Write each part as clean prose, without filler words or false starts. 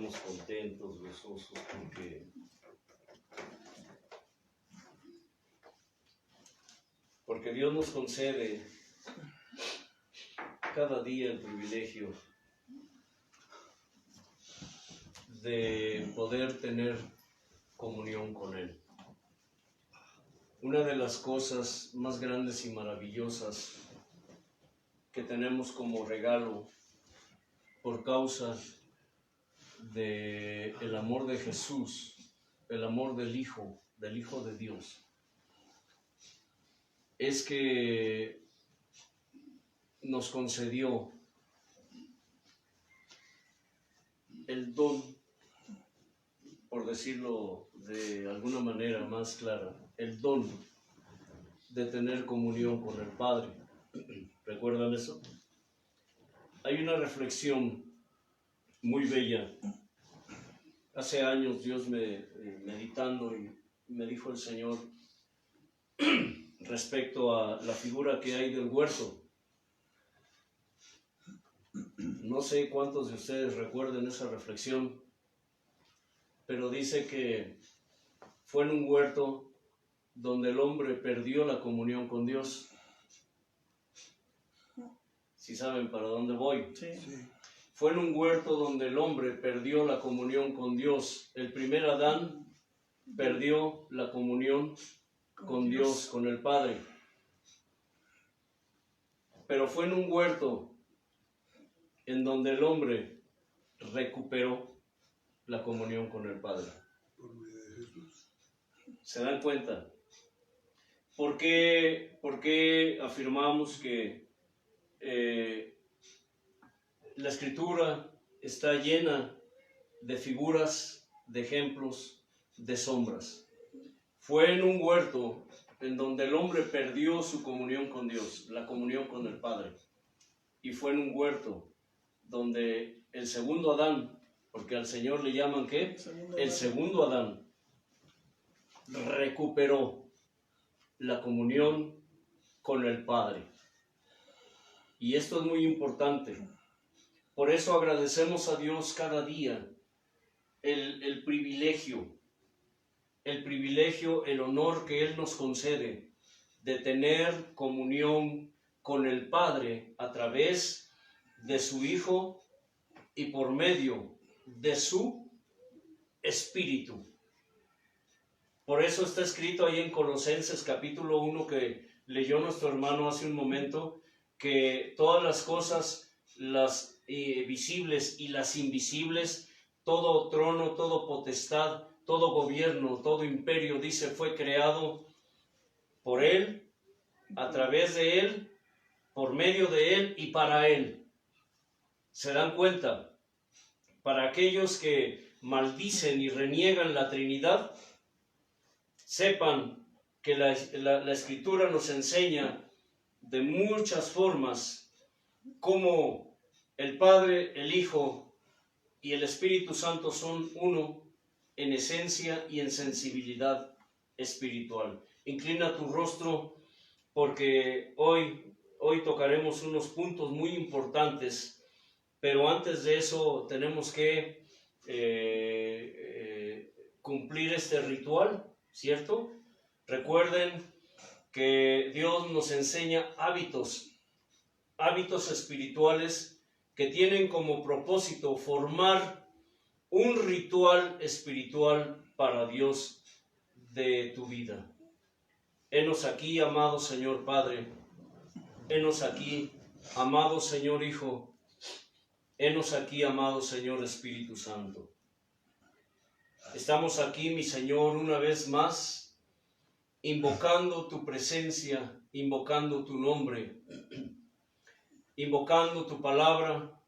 estamos contentos, gozosos, porque Dios nos concede cada día el privilegio de poder tener comunión con Él. Una de las cosas más grandes y maravillosas que tenemos como regalo por causa del amor de Jesús, el amor del Hijo de Dios, es que nos concedió el don, por decirlo de alguna manera más clara, el don de tener comunión con el Padre. ¿Recuerdan eso? Hay una reflexión muy bella. Hace años Dios meditando y me dijo el Señor respecto a la figura que hay del huerto. No sé cuántos de ustedes recuerden esa reflexión, pero dice que fue en un huerto donde el hombre perdió la comunión con Dios. ¿Sí saben para dónde voy? Sí. Fue en un huerto donde el hombre perdió la comunión con Dios. El primer Adán perdió la comunión con Dios, con el Padre. Pero fue en un huerto en donde el hombre recuperó la comunión con el Padre. Por medio de Jesús. ¿Se dan cuenta? ¿Por qué afirmamos que la Escritura está llena de figuras, de ejemplos, de sombras? Fue en un huerto en donde el hombre perdió su comunión con Dios, la comunión con el Padre. Y fue en un huerto donde el segundo Adán, porque al Señor le llaman ¿qué? El segundo Adán, recuperó la comunión con el Padre. Y esto es muy importante. Por eso agradecemos a Dios cada día el privilegio, el honor que Él nos concede de tener comunión con el Padre a través de su Hijo y por medio de su Espíritu. Por eso está escrito ahí en Colosenses capítulo 1 que leyó nuestro hermano hace un momento, que todas las cosas, las visibles y las invisibles, todo trono, todo potestad, todo gobierno, todo imperio, dice, fue creado por Él, a través de Él, por medio de Él y para Él. ¿Se dan cuenta? Para aquellos que maldicen y reniegan la Trinidad, sepan que la Escritura nos enseña de muchas formas cómo el Padre, el Hijo y el Espíritu Santo son uno en esencia y en sensibilidad espiritual. Inclina tu rostro porque hoy tocaremos unos puntos muy importantes, pero antes de eso tenemos que cumplir este ritual, ¿cierto? Recuerden que Dios nos enseña hábitos espirituales que tienen como propósito formar un ritual espiritual para Dios de tu vida. Henos aquí, amado Señor Padre. Henos aquí, amado Señor Hijo. Henos aquí, amado Señor Espíritu Santo. Estamos aquí, mi Señor, una vez más, invocando tu presencia, invocando tu nombre, invocando tu palabra,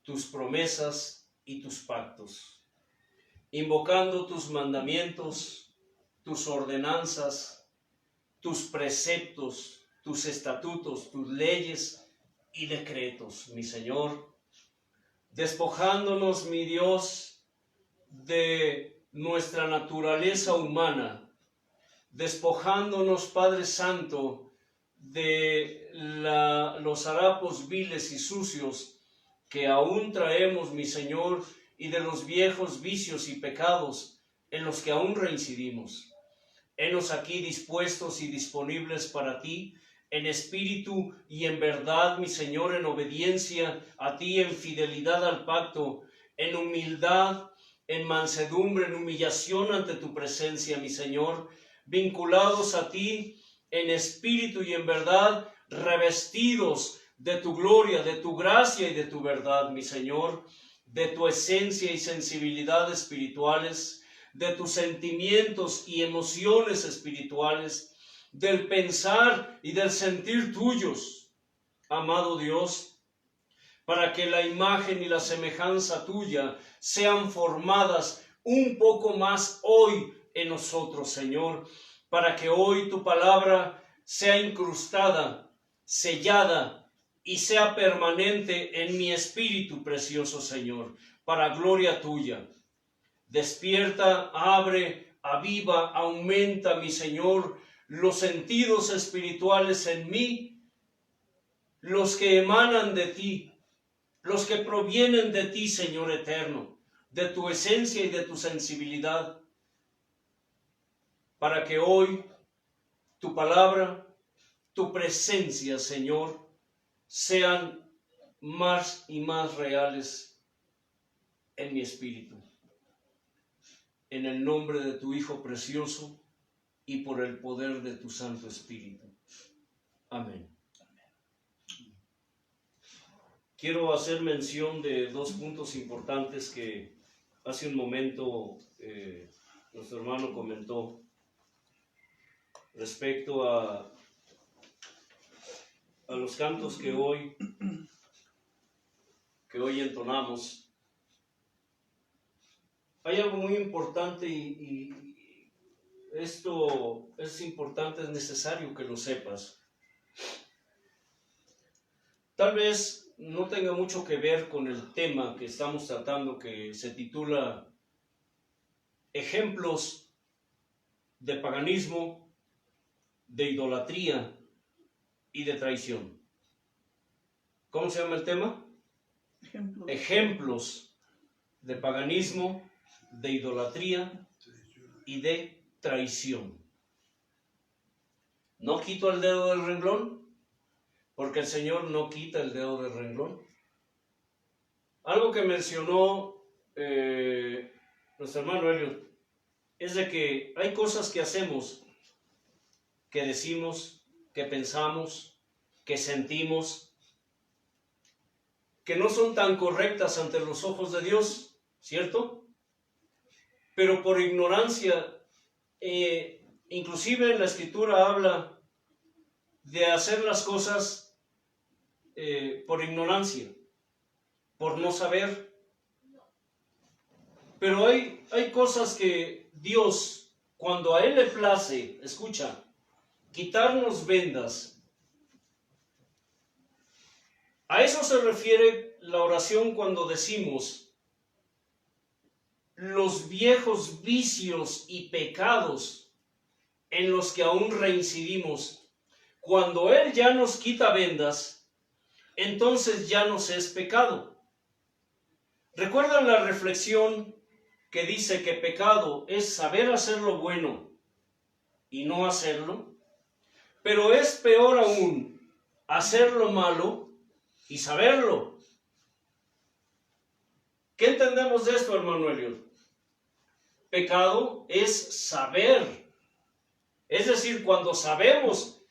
tus promesas y tus pactos, invocando tus mandamientos, tus ordenanzas, tus preceptos, tus estatutos, tus leyes y decretos, mi Señor, despojándonos, mi Dios, de nuestra naturaleza humana, despojándonos, Padre Santo, de los harapos viles y sucios que aún traemos, mi Señor, y de los viejos vicios y pecados en los que aún reincidimos. Henos aquí dispuestos y disponibles para ti, en espíritu y en verdad, mi Señor, en obediencia a ti, en fidelidad al pacto, en humildad, en mansedumbre, en humillación ante tu presencia, mi Señor, vinculados a ti en espíritu y en verdad, revestidos de tu gloria, de tu gracia y de tu verdad, mi Señor, de tu esencia y sensibilidad espirituales, de tus sentimientos y emociones espirituales, del pensar y del sentir tuyos, amado Dios, para que la imagen y la semejanza tuya sean formadas un poco más hoy en nosotros, Señor, para que hoy tu palabra sea incrustada, sellada y sea permanente en mi espíritu, precioso Señor, para gloria tuya. Despierta, abre, aviva, aumenta, mi Señor, los sentidos espirituales en mí, los que emanan de ti, los que provienen de ti, Señor eterno, de tu esencia y de tu sensibilidad, para que hoy tu palabra, tu presencia, Señor, sean más y más reales en mi espíritu. En el nombre de tu Hijo precioso y por el poder de tu Santo Espíritu. Amén. Quiero hacer mención de dos puntos importantes que hace un momento nuestro hermano comentó respecto a los cantos que hoy entonamos. Hay algo muy importante y esto es importante, es necesario que lo sepas. Tal vez no tenga mucho que ver con el tema que estamos tratando, que se titula Ejemplos de paganismo, de idolatría y de traición. ¿Cómo se llama el tema? Ejemplos de paganismo, de idolatría y de traición. No quito el dedo del renglón, porque el Señor no quita el dedo del renglón. Algo que mencionó nuestro hermano Elliot es de que hay cosas que hacemos, que decimos, que pensamos, que sentimos, que no son tan correctas ante los ojos de Dios, ¿cierto? Pero por ignorancia, inclusive en la Escritura habla de hacer las cosas por ignorancia, por no saber. Pero hay cosas que Dios, cuando a Él le place, escucha, quitarnos vendas. A eso se refiere la oración cuando decimos los viejos vicios y pecados en los que aún reincidimos. Cuando Él ya nos quita vendas, entonces ya nos es pecado. ¿Recuerdan la reflexión que dice que pecado es saber hacer lo bueno y no hacerlo? Pero es peor aún hacer lo malo y saberlo. ¿Qué entendemos de esto, hermano Elliot? Pecado es saber. Es decir, cuando sabemos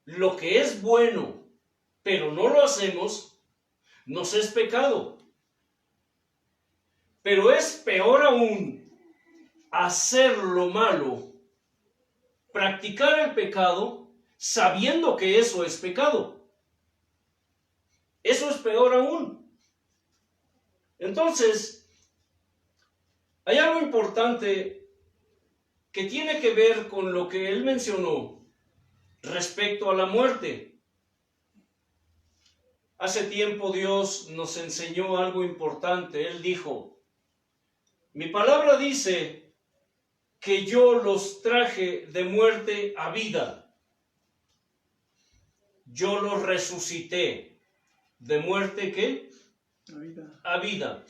lo que es bueno, pero no lo hacemos, nos es pecado. Pero es peor aún hacer lo malo, practicar el pecado, sabiendo que eso es pecado. Eso es peor aún. Entonces, hay algo importante que tiene que ver con lo que él mencionó respecto a la muerte. Hace tiempo Dios nos enseñó algo importante. Él dijo, mi palabra dice que yo los traje de muerte a vida. Yo los resucité. ¿De muerte qué? A vida. A vida.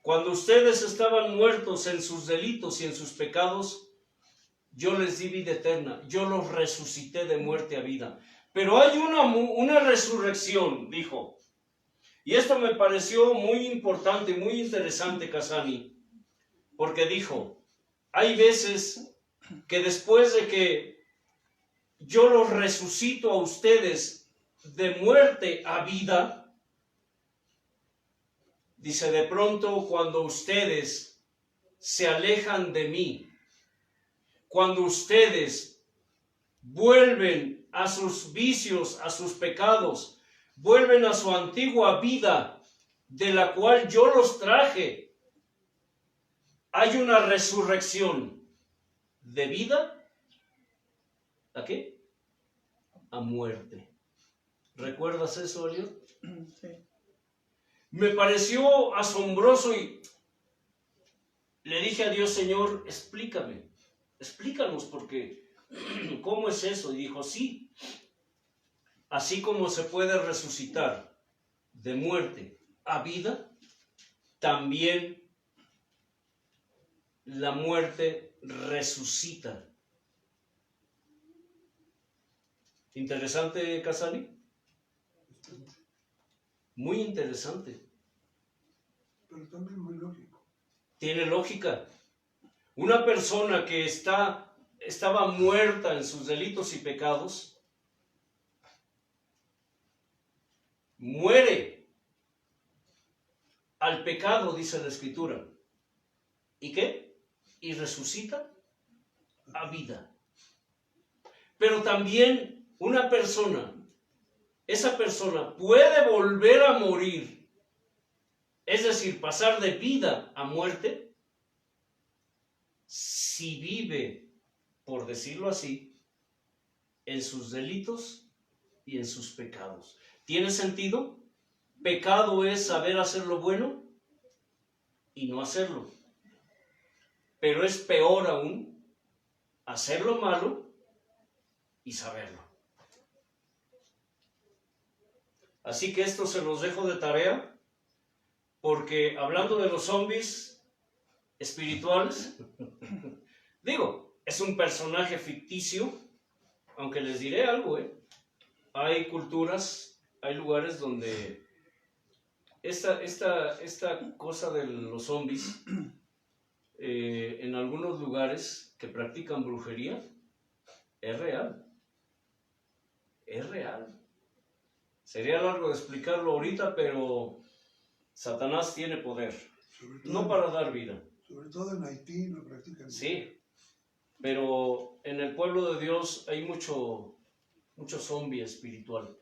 Cuando ustedes estaban muertos en sus delitos y en sus pecados, yo les di vida eterna, yo los resucité de muerte a vida. Pero hay una resurrección, dijo. Y esto me pareció muy importante, muy interesante, Casani, porque dijo, hay veces que después de que yo los resucito a ustedes de muerte a vida, dice, de pronto cuando ustedes se alejan de mí, cuando ustedes vuelven a sus vicios, a sus pecados, vuelven a su antigua vida, de la cual yo los traje, hay una resurrección de vida, ¿a qué? A muerte. ¿Recuerdas eso, Eliot? Sí. Me pareció asombroso y le dije a Dios, Señor, explícanos porque, ¿cómo es eso? Y dijo, sí, así como se puede resucitar de muerte a vida, también la muerte resucita. ¿Interesante, Casani? Muy interesante. Pero también muy lógico. Tiene lógica. Una persona que estaba muerta en sus delitos y pecados, muere al pecado, dice la Escritura. ¿Y qué? Y resucita a vida. Pero también una persona, esa persona puede volver a morir, es decir, pasar de vida a muerte, si vive, por decirlo así, en sus delitos y en sus pecados. ¿Tiene sentido? Pecado es saber hacer lo bueno y no hacerlo. Pero es peor aún hacer lo malo y saberlo. Así que esto se los dejo de tarea, porque hablando de los zombies espirituales, digo, es un personaje ficticio, aunque les diré algo, hay culturas, hay lugares donde esta cosa de los zombies, en algunos lugares que practican brujería, es real. Es real. Sería largo de explicarlo ahorita, pero Satanás tiene poder, no para dar vida. Sobre todo en Haití lo practican. Sí, pero en el pueblo de Dios hay mucho zombie espiritual.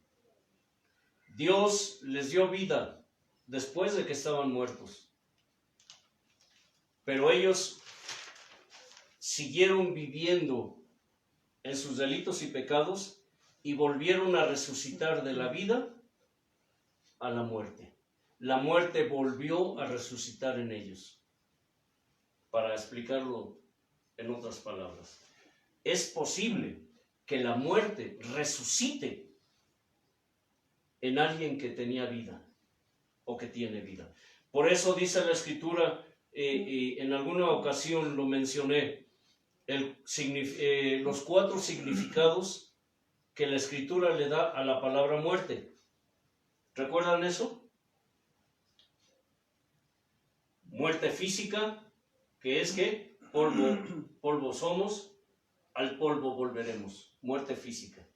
Dios les dio vida después de que estaban muertos, pero ellos siguieron viviendo en sus delitos y pecados y volvieron a resucitar de la vida a la muerte. La muerte volvió a resucitar en ellos. Para explicarlo en otras palabras, es posible que la muerte resucite en alguien que tenía vida o que tiene vida. Por eso dice la Escritura, en alguna ocasión lo mencioné, los 4 significados que la Escritura le da a la palabra muerte. ¿Recuerdan eso? Muerte física, que es que polvo somos, al polvo volveremos. Muerte física.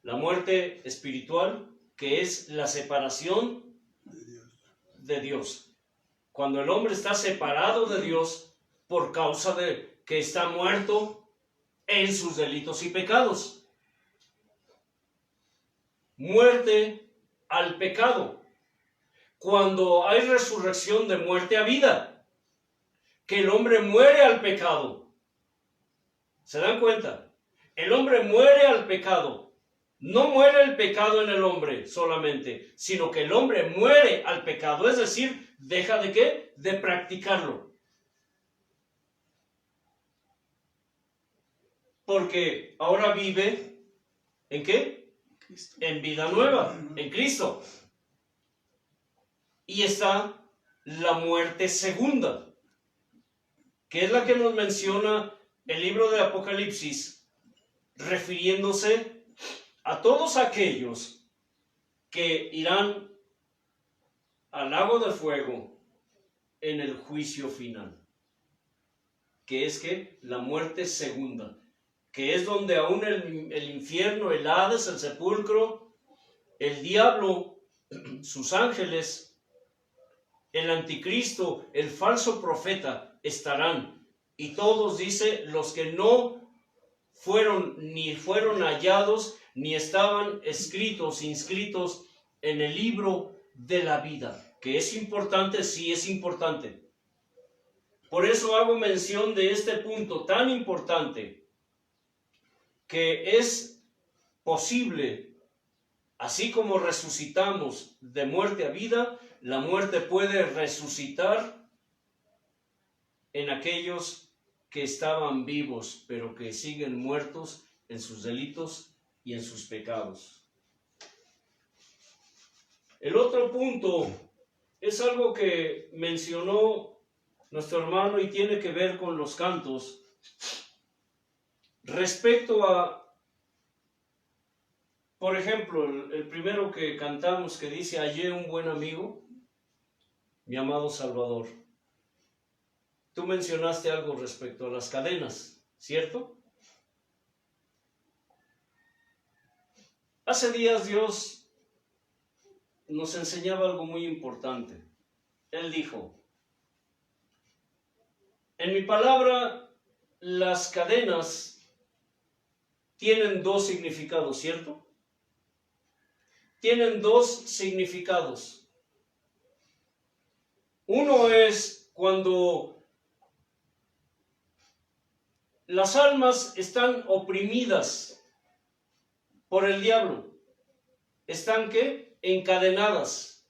La muerte espiritual, que es la separación de Dios. Cuando el hombre está separado de Dios por causa de que está muerto en sus delitos y pecados. Muerte al pecado. Cuando hay resurrección de muerte a vida, que el hombre muere al pecado. ¿Se dan cuenta? El hombre muere al pecado. No muere el pecado en el hombre solamente, sino que el hombre muere al pecado, es decir, deja de ¿qué? De practicarlo. Porque ahora vive ¿en qué? Cristo. En vida nueva, en Cristo. Y está la muerte segunda, que es la que nos menciona el libro de Apocalipsis, refiriéndose a todos aquellos que irán al lago de fuego en el juicio final, que es que la muerte segunda, que es donde aún el infierno, el Hades, el sepulcro, el diablo, sus ángeles, el anticristo, el falso profeta estarán, y todos, dice, los que no fueron hallados, ni estaban inscritos en el libro de la vida. Que es importante, sí es importante. Por eso hago mención de este punto tan importante, que es posible, así como resucitamos de muerte a vida, la muerte puede resucitar en aquellos que estaban vivos, pero que siguen muertos en sus delitos y en sus pecados. El otro punto es algo que mencionó nuestro hermano y tiene que ver con los cantos. Respecto a, por ejemplo, el primero que cantamos, que dice: hallé un buen amigo, mi amado Salvador. Tú mencionaste algo respecto a las cadenas, ¿cierto? Hace días Dios nos enseñaba algo muy importante. Él dijo: en mi palabra, las cadenas tienen dos significados, ¿cierto? Tienen dos significados. Uno es cuando las almas están oprimidas por el diablo. ¿Están qué? Encadenadas.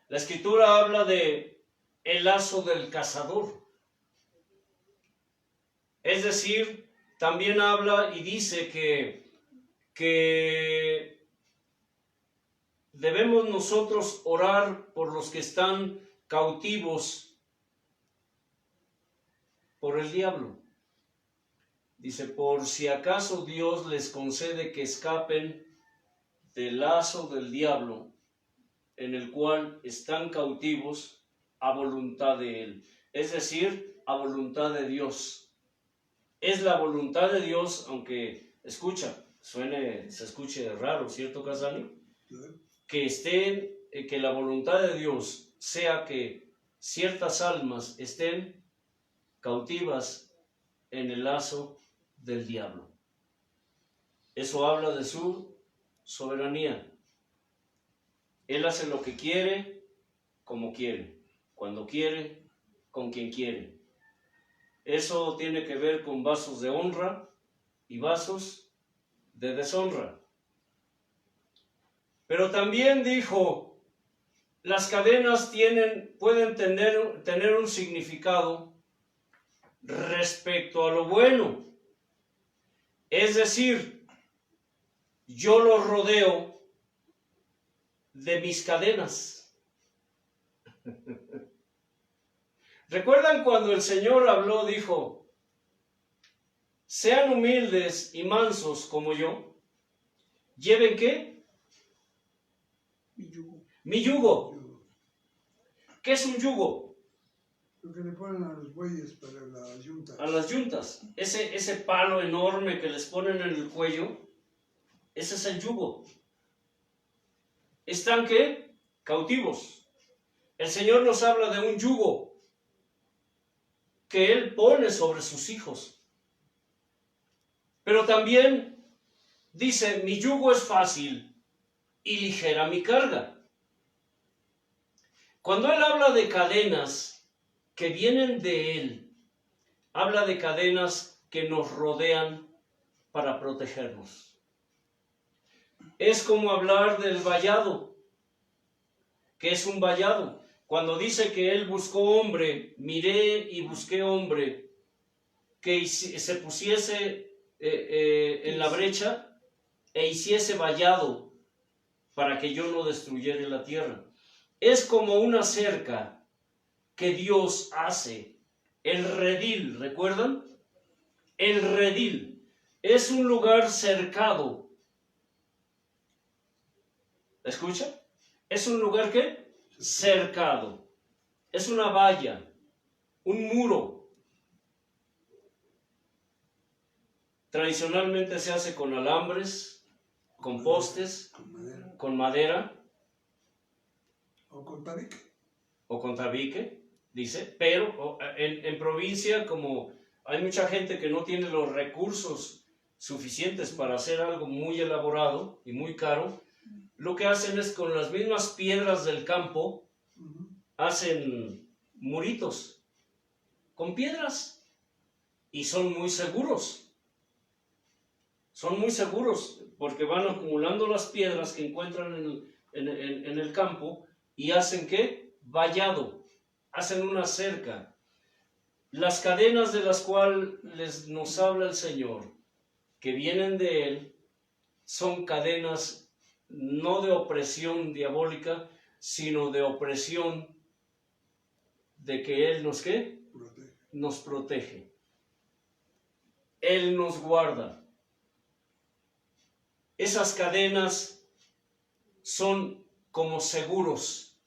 La Escritura habla de el lazo del cazador. Es decir, también habla y dice que debemos nosotros orar por los que están cautivos por el diablo. Dice: por si acaso Dios les concede que escapen del lazo del diablo, en el cual están cautivos a voluntad de Él. Es decir, a voluntad de Dios. Es la voluntad de Dios, aunque se escuche raro, ¿cierto, Casani? Que la voluntad de Dios sea que ciertas almas estén cautivas en el lazo del diablo. Eso habla de su soberanía. Él hace lo que quiere, como quiere, cuando quiere, con quien quiere. Eso tiene que ver con vasos de honra y vasos de deshonra. Pero también dijo: las cadenas pueden tener un significado respecto a lo bueno. Es decir, yo lo rodeo de mis cadenas. ¿Recuerdan cuando el Señor habló, dijo: sean humildes y mansos como yo? ¿Lleven qué? Mi yugo. Mi yugo. ¿Qué es un yugo? Lo que le ponen a los bueyes para las yuntas. A las yuntas. Ese palo enorme que les ponen en el cuello, ese es el yugo. ¿Están qué? Cautivos. El Señor nos habla de un yugo que Él pone sobre sus hijos. Pero también dice: mi yugo es fácil y ligera mi carga. Cuando Él habla de cadenas que vienen de Él, habla de cadenas que nos rodean para protegernos. Es como hablar del vallado. ¿Qué es un vallado? Cuando dice que Él buscó hombre, miré y busqué hombre que se pusiese en la brecha e hiciese vallado para que yo no destruyera la tierra. Es como una cerca que Dios hace. El redil, ¿recuerdan? El redil es un lugar cercado. ¿Escucha? Es un lugar ¿qué? Cercado. Es una valla, un muro. Tradicionalmente se hace con alambres, con postes, con madera. O con tabique. O con tabique, dice, pero en provincia, como hay mucha gente que no tiene los recursos suficientes para hacer algo muy elaborado y muy caro, lo que hacen es con las mismas piedras del campo, hacen muritos con piedras y son muy seguros. Son muy seguros porque van acumulando las piedras que encuentran en el campo y hacen ¿qué? Vallado, hacen una cerca. Las cadenas de las cuales nos habla el Señor, que vienen de Él, son cadenas no de opresión diabólica, sino de opresión de que Él nos ¿qué? Nos protege. Él nos guarda. Esas cadenas son como seguros,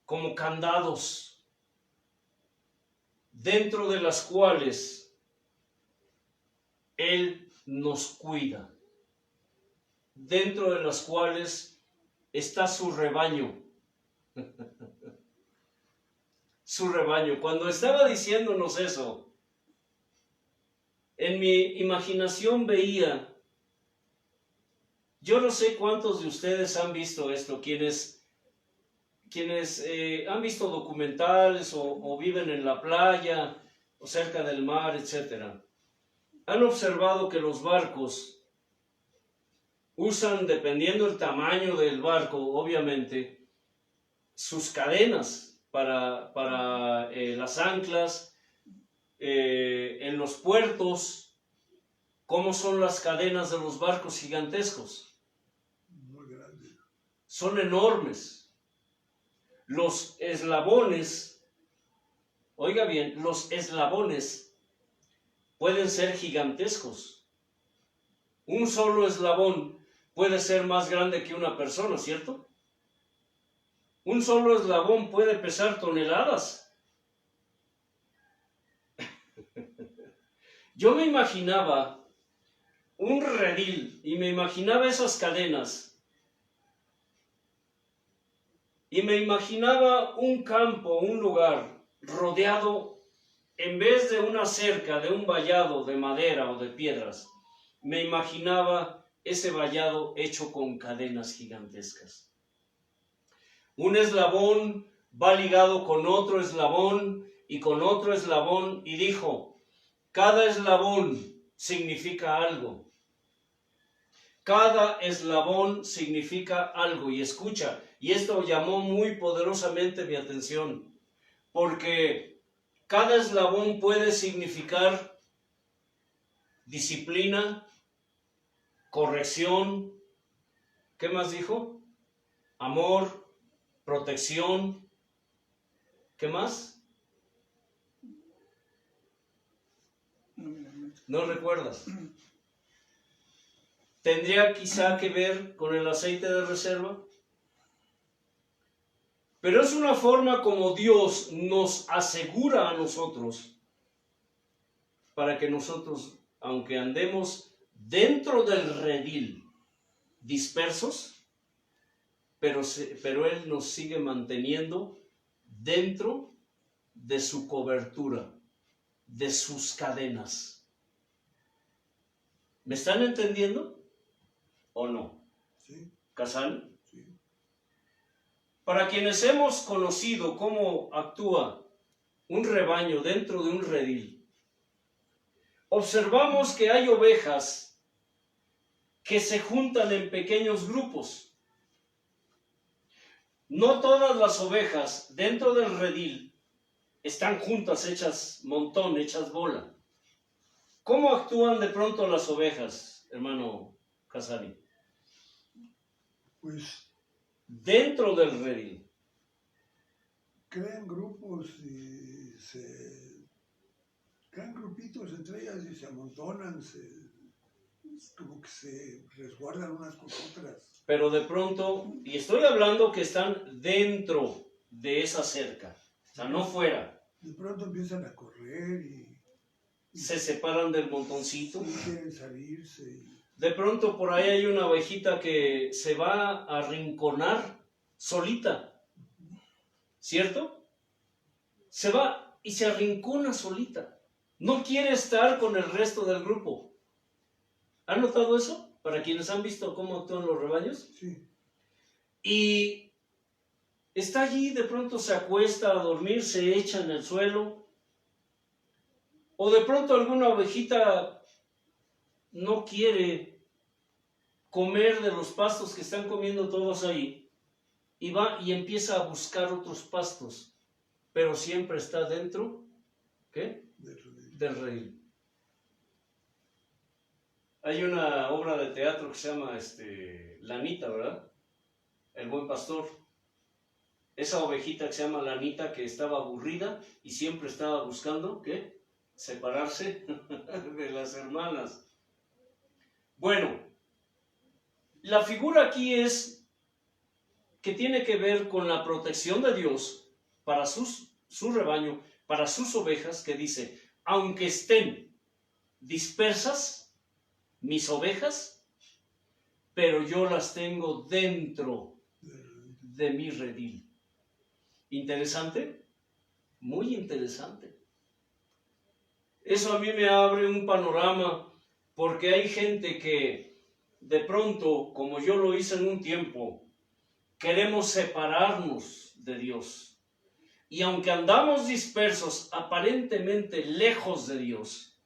como candados, dentro de las cuales Él nos cuida, dentro de las cuales está su rebaño. Su rebaño. Cuando estaba diciéndonos eso, en mi imaginación veía, yo no sé cuántos de ustedes han visto esto, quienes han visto documentales o viven en la playa o cerca del mar, etc. Han observado que los barcos usan, dependiendo del tamaño del barco, obviamente, sus cadenas para las anclas, en los puertos. ¿Cómo son las cadenas de los barcos gigantescos? Muy grande. Son enormes. Los eslabones, oiga bien, los eslabones pueden ser gigantescos. Un solo eslabón puede ser más grande que una persona, ¿cierto? Un solo eslabón puede pesar toneladas. Yo me imaginaba un redil y me imaginaba esas cadenas y me imaginaba un campo, un lugar rodeado, en vez de una cerca, de un vallado de madera o de piedras, me imaginaba ese vallado hecho con cadenas gigantescas. Un eslabón va ligado con otro eslabón y con otro eslabón, y dijo, cada eslabón significa algo. Cada eslabón significa algo. Y escucha, y esto llamó muy poderosamente mi atención, porque cada eslabón puede significar disciplina, corrección, ¿qué más dijo? Amor, protección, ¿qué más? ¿No recuerdas? ¿Tendría quizá que ver con el aceite de reserva? Pero es una forma como Dios nos asegura a nosotros para que nosotros, aunque andemos dentro del redil, dispersos, pero Él nos sigue manteniendo dentro de su cobertura, de sus cadenas. ¿Me están entendiendo o no? Sí. ¿Casal? Sí. Para quienes hemos conocido cómo actúa un rebaño dentro de un redil, observamos que hay ovejas que se juntan en pequeños grupos. No todas las ovejas dentro del redil están juntas, hechas montón, hechas bola. ¿Cómo actúan de pronto las ovejas, hermano Casali? Pues Dentro del redil. crean grupos y crean grupitos entre ellas y se amontonan, como que se resguardan unas con otras. Pero de pronto, y estoy hablando que están dentro de esa cerca, o sea, no fuera. De pronto empiezan a correr y Se separan del montoncito. quieren salirse. De pronto por ahí hay una ovejita que se va a arrinconar solita, ¿cierto? Se va y se arrincona solita. No quiere estar con el resto del grupo. ¿Han notado eso? Para quienes han visto cómo actúan los rebaños. Sí. Y está allí, de pronto se acuesta a dormir, se echa en el suelo. O de pronto alguna ovejita no quiere comer de los pastos que están comiendo todos ahí. Y va y empieza a buscar otros pastos. Pero siempre está dentro, ¿qué? Del redil. Hay una obra de teatro que se llama La Anita, ¿verdad? El buen pastor. Esa ovejita que se llama la Anita, que estaba aburrida y siempre estaba buscando, ¿qué? Separarse de las hermanas. Bueno, la figura aquí es que tiene que ver con la protección de Dios para su rebaño, para sus ovejas, que dice, aunque estén dispersas, mis ovejas, pero yo las tengo dentro de mi redil. ¿Interesante? Muy interesante. Eso a mí me abre un panorama, porque hay gente que de pronto, como yo lo hice en un tiempo, queremos separarnos de Dios. Y aunque andamos dispersos, aparentemente lejos de Dios,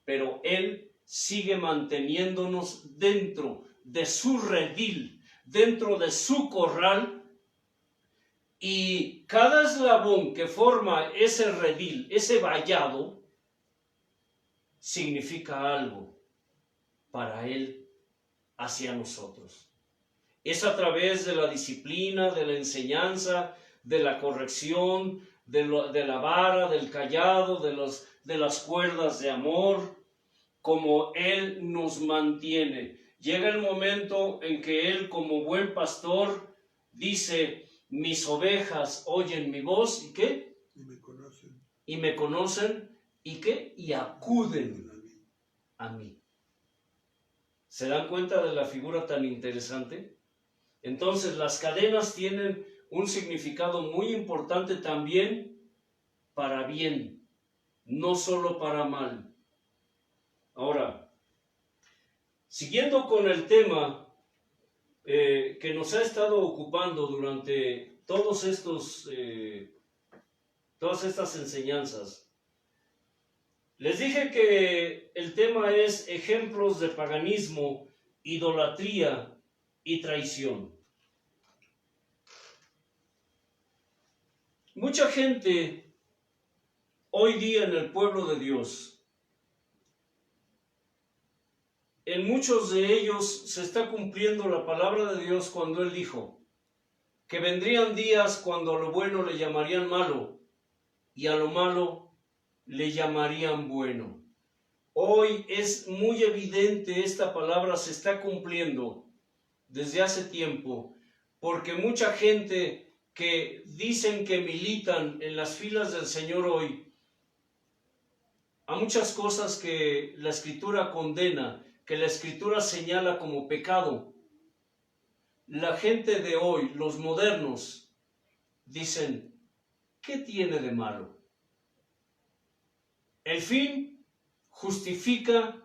pero Él sigue manteniéndonos dentro de su redil, dentro de su corral, y cada eslabón que forma ese redil, ese vallado, significa algo para Él hacia nosotros. Es a través de la disciplina, de la enseñanza, de la corrección, de la vara, del cayado, de las cuerdas de amor, como Él nos mantiene. Llega el momento en que Él, como buen pastor, dice, mis ovejas oyen mi voz, ¿y qué? Y me conocen. Y me conocen, ¿y qué? Y acuden a mí. ¿Se dan cuenta de la figura tan interesante? Entonces, las cadenas tienen un significado muy importante también para bien, no solo para mal. Ahora, siguiendo con el tema que nos ha estado ocupando durante todas estas enseñanzas, les dije que el tema es ejemplos de paganismo, idolatría y traición. Mucha gente hoy día en el pueblo de Dios, en muchos de ellos se está cumpliendo la palabra de Dios cuando Él dijo que vendrían días cuando a lo bueno le llamarían malo y a lo malo le llamarían bueno. Hoy es muy evidente, esta palabra se está cumpliendo desde hace tiempo, porque mucha gente que dicen que militan en las filas del Señor hoy, a muchas cosas que la Escritura condena, que la Escritura señala como pecado, la gente de hoy, los modernos, dicen, ¿qué tiene de malo? El fin justifica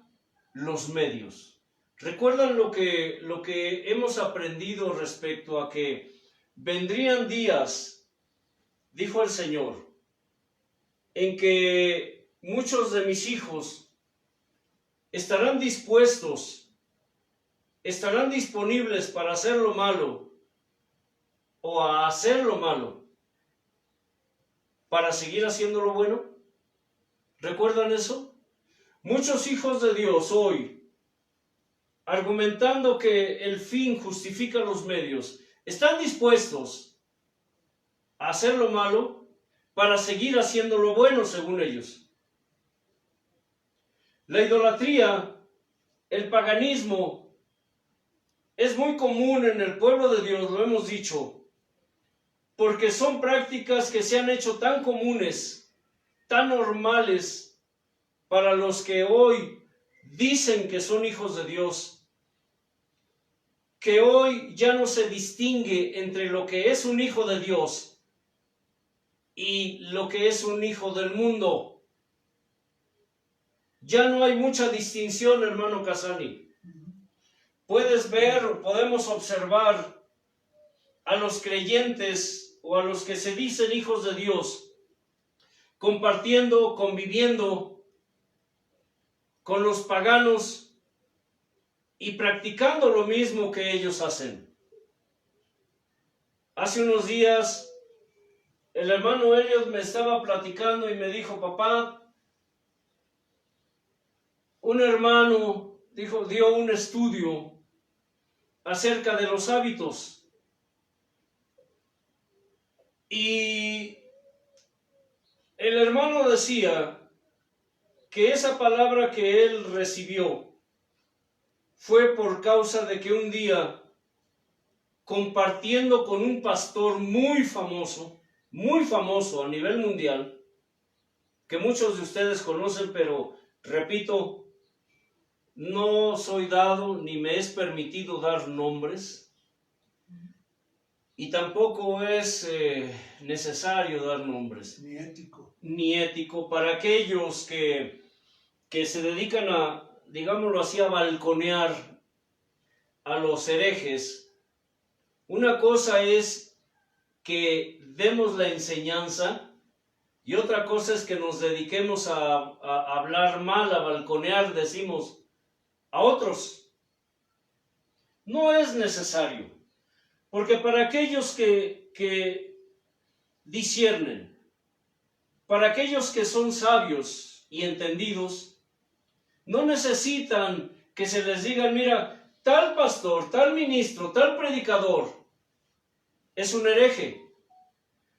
los medios. ¿Recuerdan lo que hemos aprendido respecto a que vendrían días, dijo el Señor, en que muchos de mis hijos estarán dispuestos, estarán disponibles para hacer lo malo o a hacer lo malo para seguir haciendo lo bueno? ¿Recuerdan eso? Muchos hijos de Dios hoy, argumentando que el fin justifica los medios, están dispuestos a hacer lo malo para seguir haciendo lo bueno, según ellos. La idolatría, el paganismo, es muy común en el pueblo de Dios, lo hemos dicho, porque son prácticas que se han hecho tan comunes, tan normales para los que hoy dicen que son hijos de Dios, que hoy ya no se distingue entre lo que es un hijo de Dios y lo que es un hijo del mundo. Ya no hay mucha distinción, hermano Casani. Puedes ver, podemos observar a los creyentes o a los que se dicen hijos de Dios compartiendo, conviviendo con los paganos y practicando lo mismo que ellos hacen. Hace unos días el hermano Elliot me estaba platicando y me dijo: papá, un hermano dio un estudio acerca de los hábitos y el hermano decía que esa palabra que él recibió fue por causa de que un día, compartiendo con un pastor muy famoso a nivel mundial, que muchos de ustedes conocen, pero repito, no soy dado ni me es permitido dar nombres y tampoco es necesario dar nombres. Ni ético para aquellos que se dedican a, digámoslo así, a balconear a los herejes. Una cosa es que demos la enseñanza y otra cosa es que nos dediquemos a hablar mal, a balconear, decimos, a otros. No es necesario, porque para aquellos que disciernen, para aquellos que son sabios y entendidos, no necesitan que se les diga: mira, tal pastor, tal ministro, tal predicador es un hereje.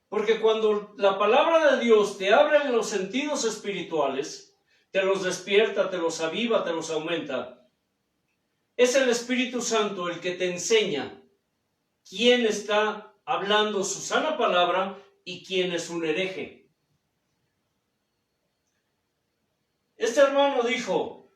Porque cuando la palabra de Dios te abre en los sentidos espirituales, te los despierta, te los aviva, te los aumenta, es el Espíritu Santo el que te enseña quién está hablando su sana palabra y quién es un hereje. Este hermano dijo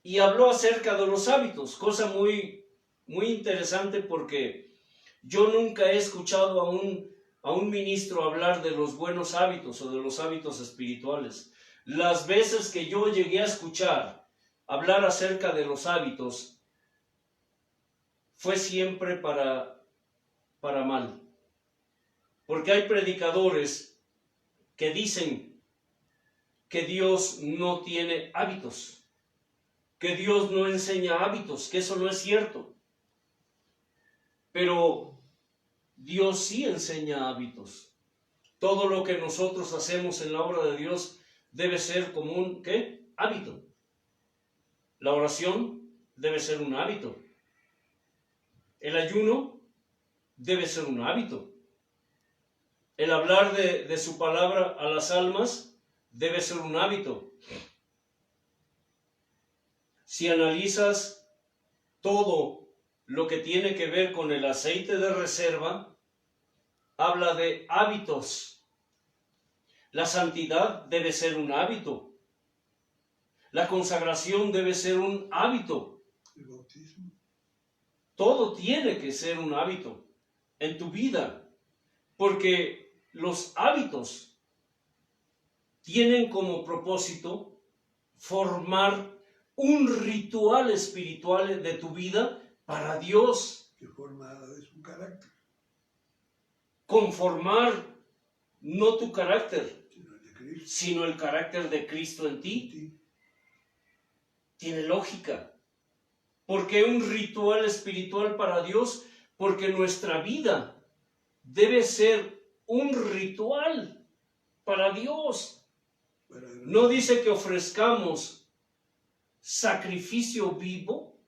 y habló acerca de los hábitos, cosa muy interesante, porque yo nunca he escuchado a un ministro hablar de los buenos hábitos o de los hábitos espirituales. Las veces que yo llegué a escuchar hablar acerca de los hábitos fue siempre para mal. Porque hay predicadores que dicen que Dios no tiene hábitos, que Dios no enseña hábitos, que eso no es cierto. Pero Dios sí enseña hábitos. Todo lo que nosotros hacemos en la obra de Dios debe ser como un, ¿qué? Hábito. La oración debe ser un hábito. El ayuno debe ser un hábito. El hablar de su palabra a las almas debe ser un hábito. Si analizas todo lo que tiene que ver con el aceite de reserva, habla de hábitos. La santidad debe ser un hábito. La consagración debe ser un hábito. El bautismo. Todo tiene que ser un hábito en tu vida, porque los hábitos tienen como propósito formar un ritual espiritual de tu vida para Dios. Que forma de su carácter. Conformar no tu carácter, Sino el de Cristo. Sino el carácter de Cristo en ti. Sí. Tiene lógica. ¿Por qué un ritual espiritual para Dios? Porque nuestra vida debe ser un ritual para Dios. No dice que ofrezcamos sacrificio vivo.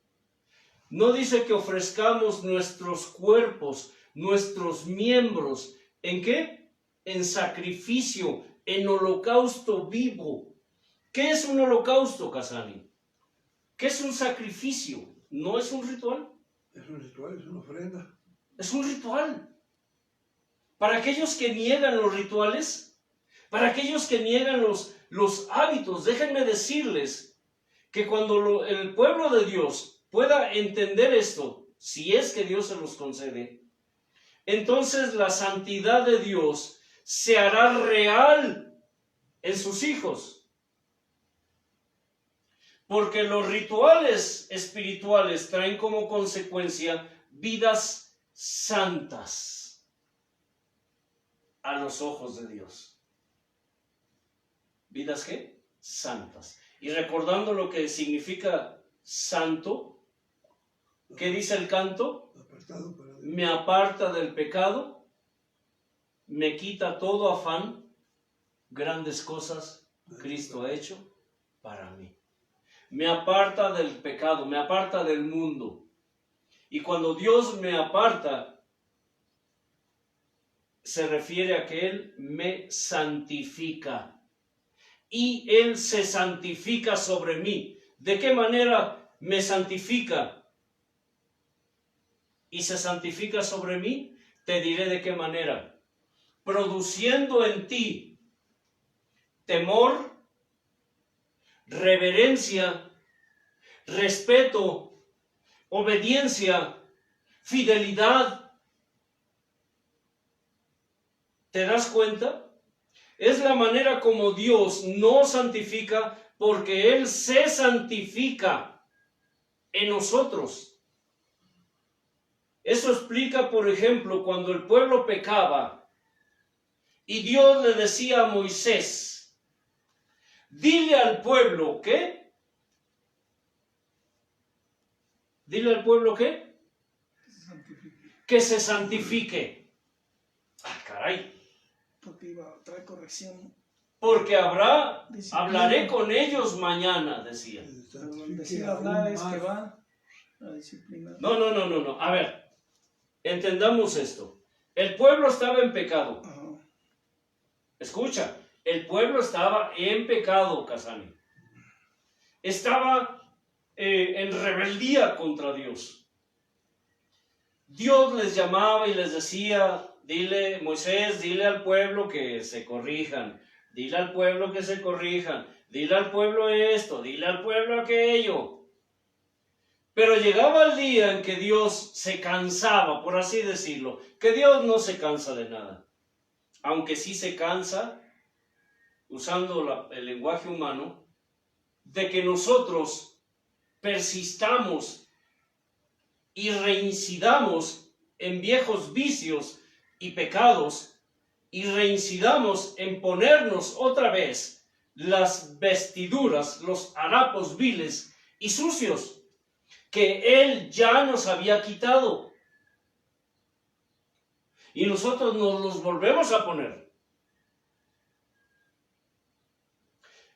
No dice que ofrezcamos nuestros cuerpos, nuestros miembros. ¿En qué? En sacrificio, en holocausto vivo. ¿Qué es un holocausto, Casani? ¿Qué es un sacrificio? ¿No es un ritual? Es un ritual, es una ofrenda. Es un ritual. Para aquellos que niegan los rituales, para aquellos que niegan los hábitos, déjenme decirles que cuando el pueblo de Dios pueda entender esto, si es que Dios se los concede, entonces la santidad de Dios se hará real en sus hijos. Porque los rituales espirituales traen como consecuencia vidas santas a los ojos de Dios. ¿Vidas qué? Santas. Y recordando lo que significa santo, ¿qué dice el canto? Apartado para Dios. Me aparta del pecado, me quita todo afán, grandes cosas Cristo ha hecho para mí. Me aparta del pecado, me aparta del mundo. Y cuando Dios me aparta, se refiere a que Él me santifica. Y Él se santifica sobre mí. ¿De qué manera me santifica? Y se santifica sobre mí, te diré de qué manera. Produciendo en ti temor, reverencia, respeto, obediencia, fidelidad. ¿Te das cuenta? Es la manera como Dios nos santifica, porque Él se santifica en nosotros. Eso explica, por ejemplo, cuando el pueblo pecaba y Dios le decía a Moisés, dile al pueblo, ¿qué? Dile al pueblo, ¿qué? Que se santifique. Ah, caray. Porque iba a traer corrección. Porque hablaré con ellos mañana, decía. Pero decir hablar es que va a disciplinar. No. A ver, entendamos esto. El pueblo estaba en pecado. Ajá. Escucha, el pueblo estaba en pecado, Casani. Estaba en rebeldía contra Dios. Dios les llamaba y les decía, dile, Moisés, dile al pueblo que se corrijan. Dile al pueblo que se corrijan. Dile al pueblo esto, dile al pueblo aquello. Pero llegaba el día en que Dios se cansaba, por así decirlo, que Dios no se cansa de nada. Aunque sí se cansa, usando el lenguaje humano, de que nosotros persistamos y reincidamos en viejos vicios y pecados, y reincidamos en ponernos otra vez las vestiduras, los harapos viles y sucios que Él ya nos había quitado. Y nosotros nos los volvemos a poner.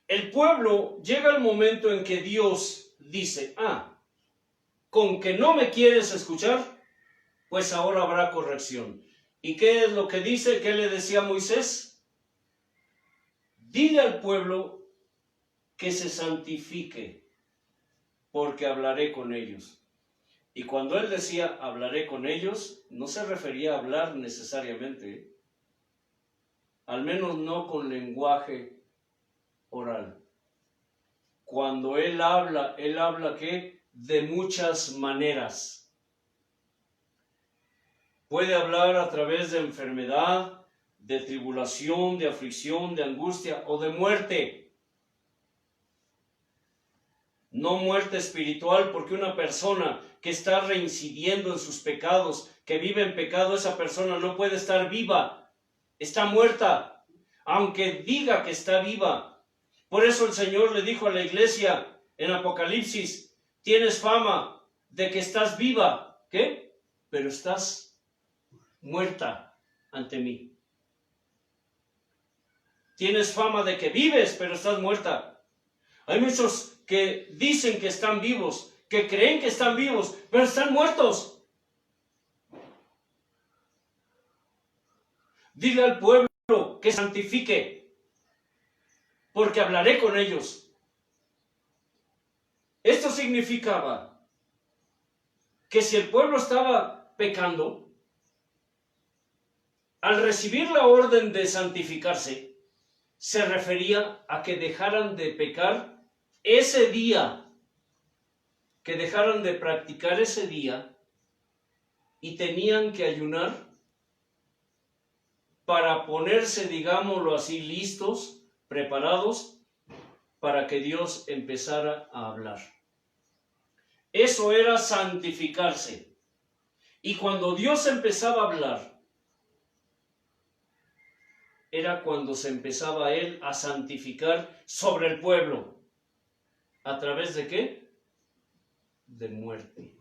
El pueblo llega el momento en que Dios dice, con que no me quieres escuchar, pues ahora habrá corrección. ¿Y qué es lo que dice? ¿Qué le decía a Moisés? Dile al pueblo que se santifique, porque hablaré con ellos. Y cuando él decía hablaré con ellos, no se refería a hablar necesariamente, al menos no con lenguaje oral. Cuando él habla ¿qué? De muchas maneras. Puede hablar a través de enfermedad, de tribulación, de aflicción, de angustia o de muerte. No muerte espiritual, porque una persona que está reincidiendo en sus pecados, que vive en pecado, esa persona no puede estar viva, está muerta, aunque diga que está viva. Por eso el Señor le dijo a la iglesia en Apocalipsis, tienes fama de que estás viva, ¿qué? Pero estás muerta ante mí. Tienes fama de que vives, pero estás muerta. Hay muchos que dicen que están vivos, que creen que están vivos, pero están muertos. Dile al pueblo que santifique, porque hablaré con ellos. Esto significaba que si el pueblo estaba pecando, al recibir la orden de santificarse, se refería a que dejaran de pecar ese día, que dejaran de practicar ese día y tenían que ayunar para ponerse, digámoslo así, listos, preparados, para que Dios empezara a hablar. Eso era santificarse. Y cuando Dios empezaba a hablar, era cuando se empezaba Él a santificar sobre el pueblo. ¿A través de qué? De muerte.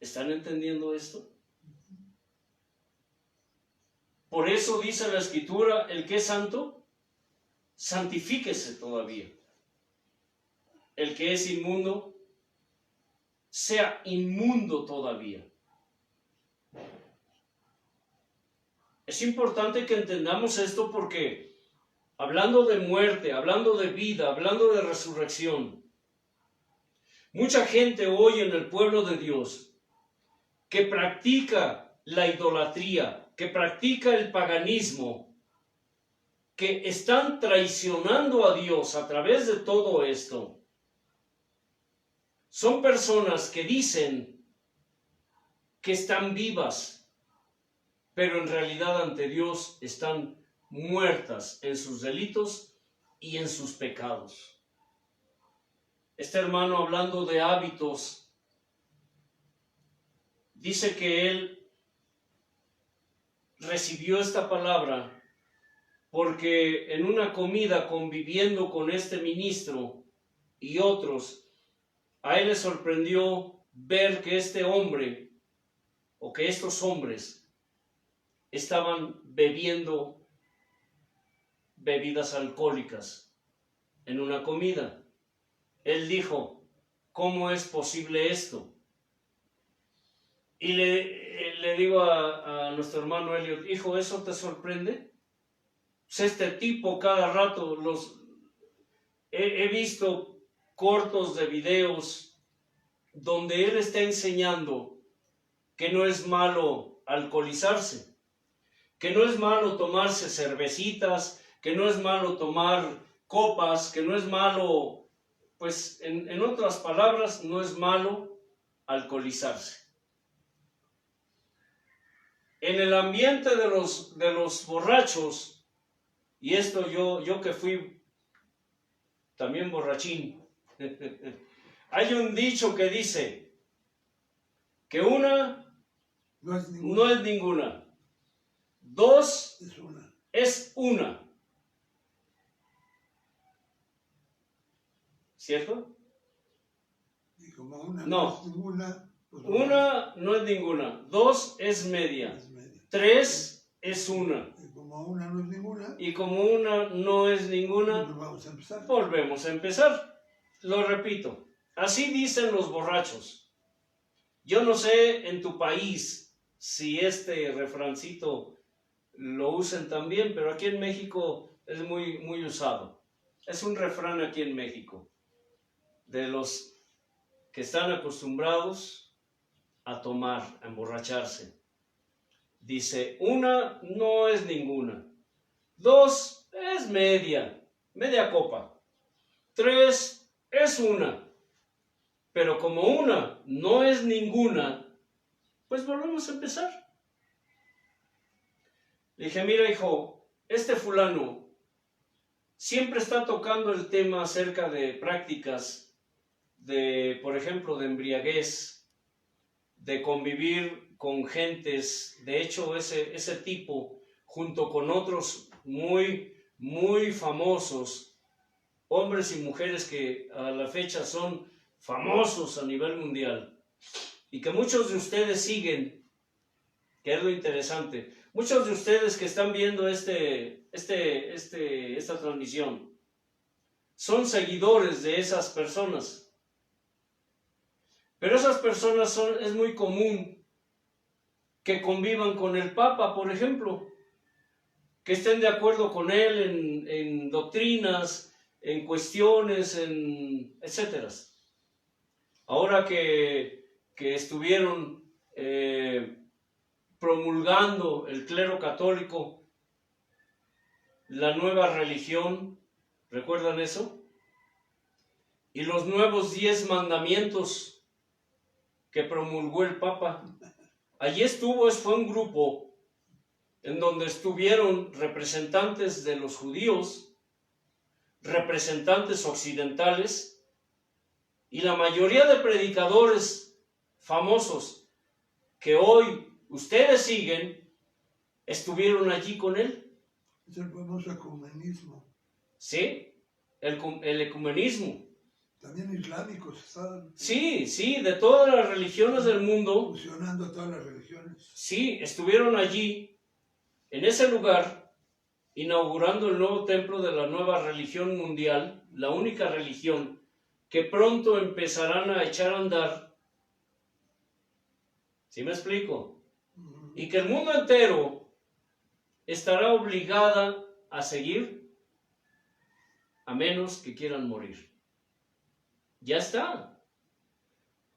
¿Están entendiendo esto? Por eso dice la Escritura, el que es santo, santifíquese todavía. El que es inmundo, sea inmundo todavía. Es importante que entendamos esto porque hablando de muerte, hablando de vida, hablando de resurrección, mucha gente hoy en el pueblo de Dios que practica la idolatría, que practica el paganismo, que están traicionando a Dios a través de todo esto, son personas que dicen que están vivas, pero en realidad ante Dios están muertas en sus delitos y en sus pecados. Este hermano, hablando de hábitos, dice que él recibió esta palabra porque en una comida conviviendo con este ministro y otros, a él le sorprendió ver que este hombre o que estos hombres estaban bebiendo bebidas alcohólicas en una comida. Él dijo, ¿cómo es posible esto? Y le digo a nuestro hermano Elliot, hijo, ¿eso te sorprende? Pues este tipo cada rato he visto cortos de videos donde él está enseñando que no es malo alcoholizarse, que no es malo tomarse cervecitas, que no es malo tomar copas, que no es malo, pues en otras palabras, no es malo alcoholizarse. En el ambiente de los borrachos, y esto yo que fui también borrachín, hay un dicho que dice que una no es ninguna, dos es una. ¿Cierto? Y como una no es ninguna, pues una no es ninguna, dos es media, tres es una. Y como una no es ninguna, Y como una no es ninguna, pues vamos a empezar. volvemos a empezar. Lo repito, así dicen los borrachos. Yo no sé en tu país si este refrancito lo usen también, pero aquí en México es muy, muy usado. Es un refrán aquí en México, de los que están acostumbrados a tomar, a emborracharse. Dice, una no es ninguna, dos es media copa, tres es una, pero como una no es ninguna, pues volvemos a empezar. Le dije, mira hijo, este fulano siempre está tocando el tema acerca de prácticas de, por ejemplo, de embriaguez, de convivir con gentes, de hecho ese tipo, junto con otros muy, muy famosos, hombres y mujeres que a la fecha son famosos a nivel mundial, y que muchos de ustedes siguen, que es lo interesante, muchos de ustedes que están viendo esta transmisión, son seguidores de esas personas. Pero esas personas es muy común que convivan con el Papa, por ejemplo, que estén de acuerdo con él en doctrinas, en cuestiones, etcétera. Ahora que estuvieron promulgando el clero católico la nueva religión, ¿recuerdan eso? Y los nuevos 10 mandamientos que promulgó el Papa. Allí fue un grupo en donde estuvieron representantes de los judíos, representantes occidentales y la mayoría de predicadores famosos que hoy ustedes siguen, estuvieron allí con él. Es el famoso ecumenismo. Sí, el ecumenismo. También islámicos estaban. Sí, de todas las religiones del mundo. Fusionando todas las religiones. Sí, estuvieron allí, en ese lugar, inaugurando el nuevo templo de la nueva religión mundial, la única religión que pronto empezarán a echar a andar. ¿Sí me explico? Y que el mundo entero estará obligada a seguir, a menos que quieran morir. Ya está.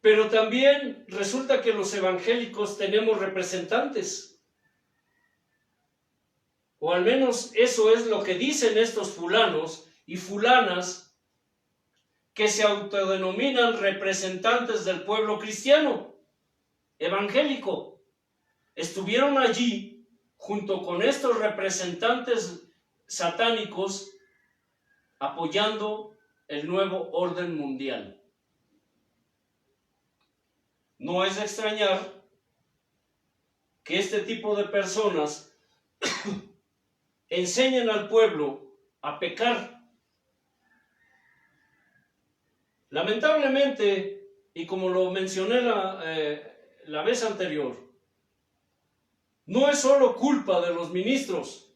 Pero también resulta que los evangélicos tenemos representantes. O al menos eso es lo que dicen estos fulanos y fulanas que se autodenominan representantes del pueblo cristiano, evangélico. Estuvieron allí junto con estos representantes satánicos apoyando el nuevo orden mundial. No es de extrañar que este tipo de personas enseñen al pueblo a pecar. Lamentablemente, y como lo mencioné la vez anterior, no es solo culpa de los ministros,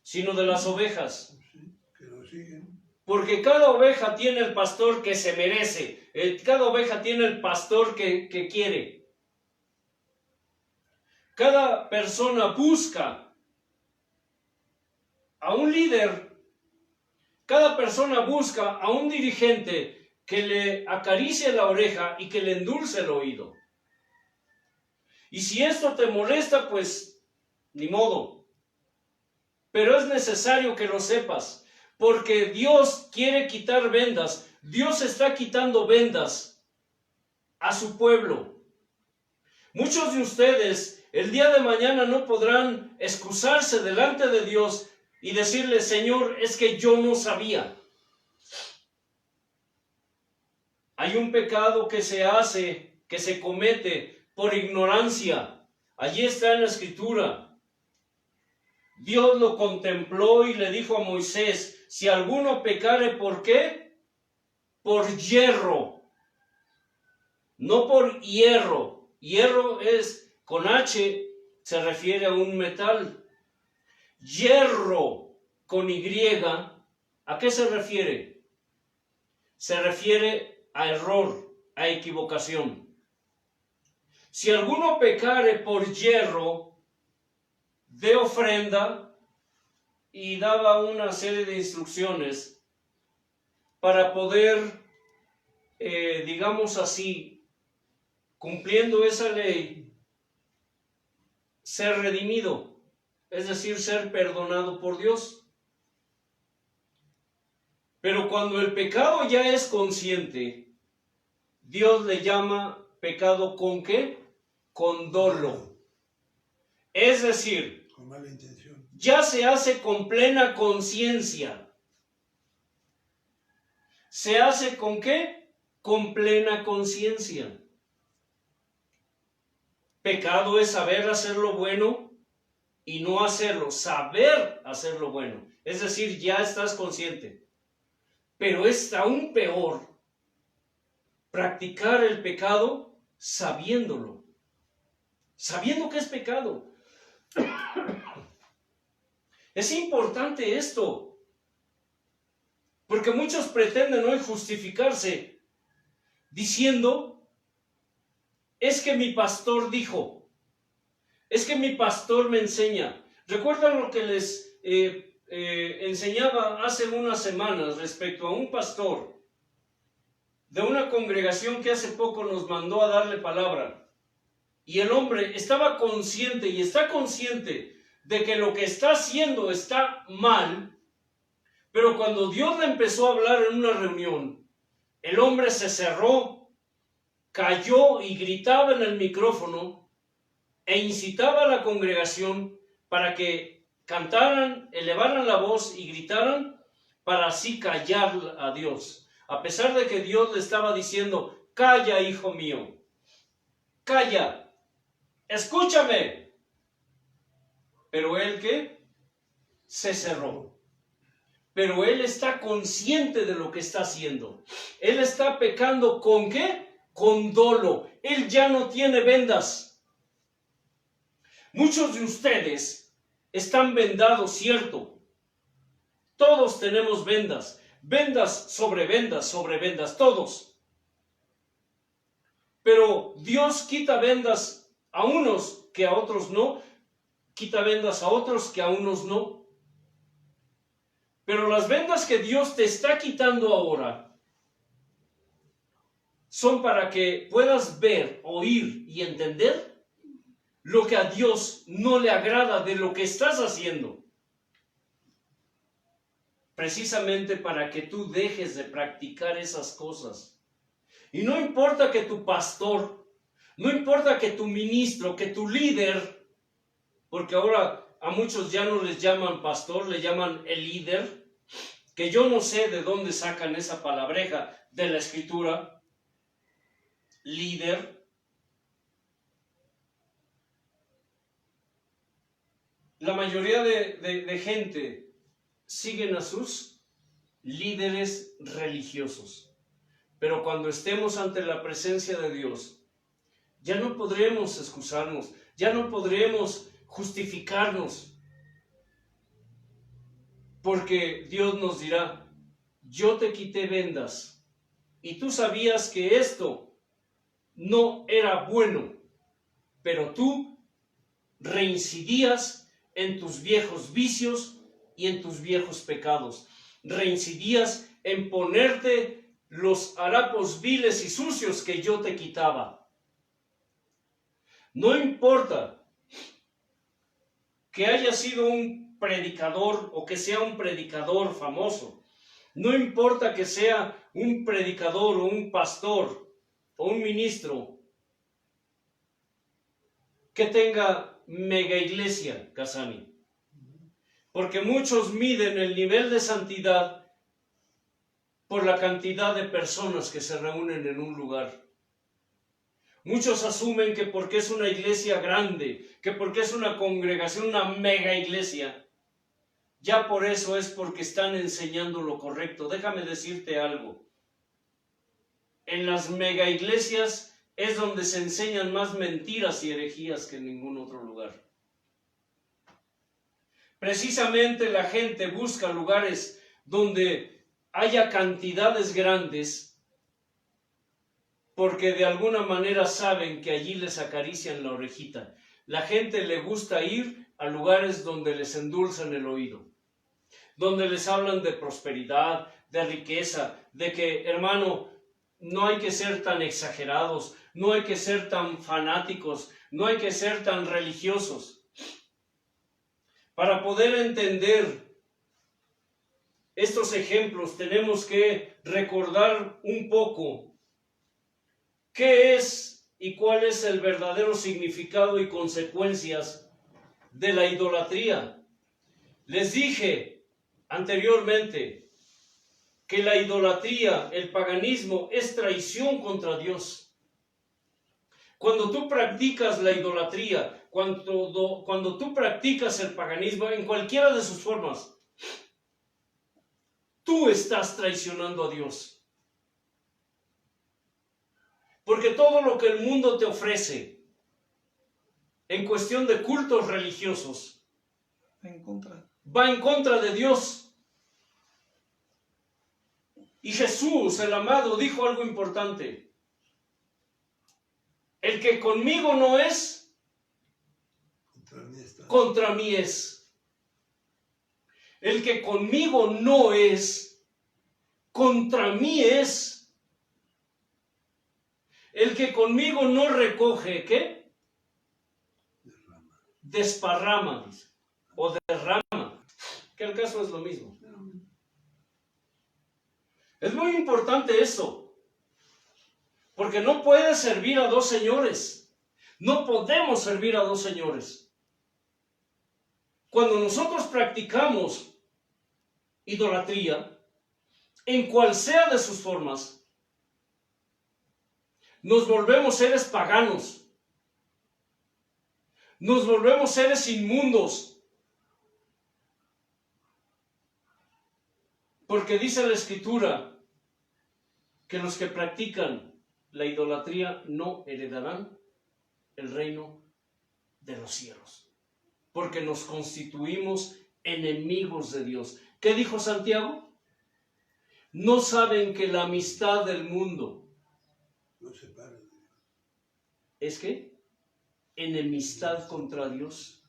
sino de las ovejas. Sí, que lo siguen. Porque cada oveja tiene el pastor que se merece, cada oveja tiene el pastor que quiere. Cada persona busca a un líder, cada persona busca a un dirigente que le acaricie la oreja y que le endulce el oído. Y si esto te molesta, pues ni modo. Pero es necesario que lo sepas, porque Dios quiere quitar vendas. Dios está quitando vendas a su pueblo. Muchos de ustedes el día de mañana no podrán excusarse delante de Dios y decirle: Señor, es que yo no sabía. Hay un pecado que se hace, que se comete por ignorancia. Allí está en la Escritura. Dios lo contempló y le dijo a Moisés: si alguno pecare, ¿por qué? Por yerro, no por hierro. Hierro es con H, se refiere a un metal. Yerro con Y, ¿a qué se refiere? Se refiere a error, a equivocación. Si alguno pecare por yerro, de ofrenda, y daba una serie de instrucciones para poder, digamos así, cumpliendo esa ley, ser redimido, es decir, ser perdonado por Dios. Pero cuando el pecado ya es consciente, Dios le llama pecado ¿con qué? Con dolo. Es decir, Con mala intención. Ya se hace con plena conciencia. ¿Se hace con qué? Con plena conciencia. Pecado es saber hacer lo bueno y no hacerlo. Saber hacer lo bueno. Es decir, ya estás consciente. Pero es aún peor practicar el pecado sabiéndolo. Sabiendo que es pecado. Es importante esto, porque muchos pretenden hoy justificarse diciendo: es que mi pastor dijo, Es que mi pastor me enseña. ¿Recuerdan lo que les enseñaba hace unas semanas respecto a un pastor de una congregación que hace poco nos mandó a darle palabra? Y el hombre estaba consciente y está consciente de que lo que está haciendo está mal, pero cuando Dios le empezó a hablar en una reunión, el hombre se cerró, cayó y gritaba en el micrófono e incitaba a la congregación para que cantaran, elevaran la voz y gritaran para así callar a Dios. A pesar de que Dios le estaba diciendo, calla, hijo mío, calla, escúchame. Pero él, ¿qué? Se cerró. Pero él está consciente de lo que está haciendo. Él está pecando ¿con qué? Con dolo. Él ya no tiene vendas. Muchos de ustedes están vendados, ¿cierto? Todos tenemos vendas. Vendas, sobre vendas, todos. Pero Dios quita vendas a unos que a otros no. Quita vendas a otros que a unos no. Pero las vendas que Dios te está quitando ahora son para que puedas ver, oír y entender lo que a Dios no le agrada de lo que estás haciendo. Precisamente para que tú dejes de practicar esas cosas. Y no importa que tu pastor, no importa que tu ministro, que tu líder, porque ahora a muchos ya no les llaman pastor, le llaman el líder, que yo no sé de dónde sacan esa palabreja de la escritura, líder. La mayoría de gente siguen a sus líderes religiosos, pero cuando estemos ante la presencia de Dios, ya no podremos excusarnos, ya no podremos justificarnos, porque Dios nos dirá, yo te quité vendas y tú sabías que esto no era bueno, pero tú reincidías en tus viejos vicios y en tus viejos pecados, reincidías en ponerte los harapos viles y sucios que yo te quitaba. No importa que haya sido un predicador o que sea un predicador famoso. No importa que sea un predicador o un pastor o un ministro que tenga mega iglesia, Casani. Porque muchos miden el nivel de santidad por la cantidad de personas que se reúnen en un lugar. Muchos asumen que porque es una iglesia grande, que porque es una congregación, una mega iglesia, ya por eso es porque están enseñando lo correcto. Déjame decirte algo. En las mega iglesias es donde se enseñan más mentiras y herejías que en ningún otro lugar. Precisamente la gente busca lugares donde haya cantidades grandes, porque de alguna manera saben que allí les acarician la orejita. La gente le gusta ir a lugares donde les endulzan el oído, donde les hablan de prosperidad, de riqueza, de que, hermano, no hay que ser tan exagerados, no hay que ser tan fanáticos, no hay que ser tan religiosos. Para poder entender estos ejemplos tenemos que recordar un poco qué es y cuál es el verdadero significado y consecuencias de la idolatría. Les dije anteriormente que la idolatría, el paganismo, es traición contra Dios. Cuando tú practicas la idolatría, cuando tú practicas el paganismo en cualquiera de sus formas, tú estás traicionando a Dios. Porque todo lo que el mundo te ofrece en cuestión de cultos religiosos va en contra de Dios. Y Jesús, el amado, dijo algo importante. El que conmigo no es, contra mí es. El que conmigo no es, contra mí es. El que conmigo no recoge, ¿qué? Desparrama, dice, o derrama, que el caso es lo mismo. Es muy importante eso, porque no puedes servir a dos señores. No podemos servir a dos señores. Cuando nosotros practicamos idolatría, en cual sea de sus formas, nos volvemos seres paganos. Nos volvemos seres inmundos. Porque dice la Escritura que los que practican la idolatría no heredarán el reino de los cielos. Porque nos constituimos enemigos de Dios. ¿Qué dijo Santiago? ¿No saben que la amistad del mundo es qué? Enemistad contra Dios?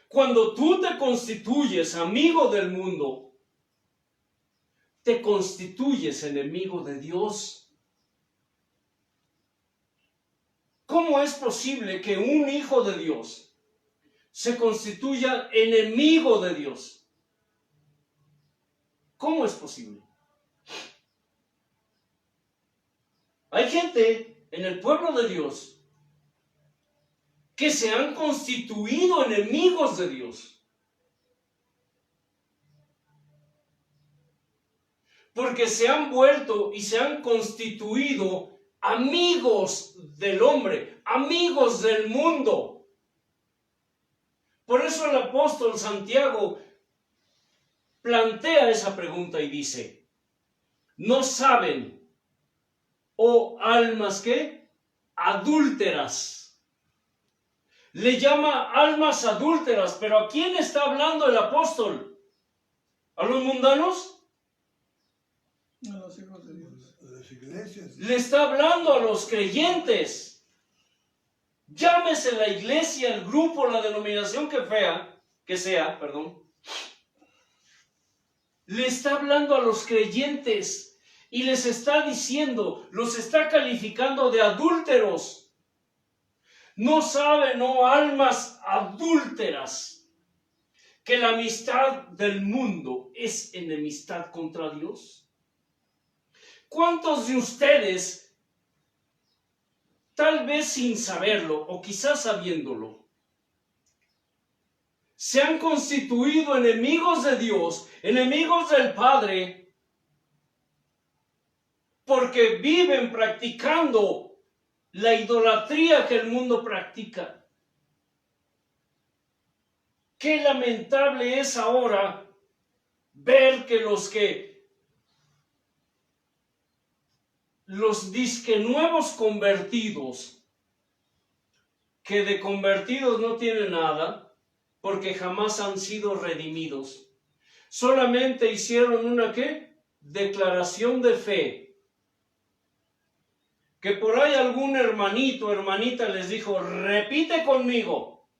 Cuando tú te constituyes amigo del mundo, te constituyes enemigo de Dios. ¿Cómo es posible que un hijo de Dios se constituya enemigo de Dios? ¿Cómo es posible? Hay gente en el pueblo de Dios que se han constituido enemigos de Dios. Porque se han vuelto y se han constituido amigos del hombre, amigos del mundo. Por eso el apóstol Santiago plantea esa pregunta y dice, ¿no saben, oh almas que adúlteras? Le llama almas adúlteras, pero ¿a quién está hablando el apóstol? ¿A los mundanos? A los hijos de Dios. A las iglesias. Le está hablando a los creyentes. Llámese la iglesia, el grupo, la denominación que sea. Le está hablando a los creyentes y les está diciendo, los está calificando de adúlteros. ¿No saben, oh almas adúlteras, que la amistad del mundo es enemistad contra Dios? ¿Cuántos de ustedes, tal vez sin saberlo o quizás sabiéndolo, se han constituido enemigos de Dios, enemigos del Padre, porque viven practicando la idolatría que el mundo practica? Qué lamentable es ahora ver que los disque nuevos convertidos, que de convertidos no tienen nada, porque jamás han sido redimidos, solamente hicieron una ¿qué? Declaración de fe. Que por ahí algún hermanito o hermanita les dijo, repite conmigo.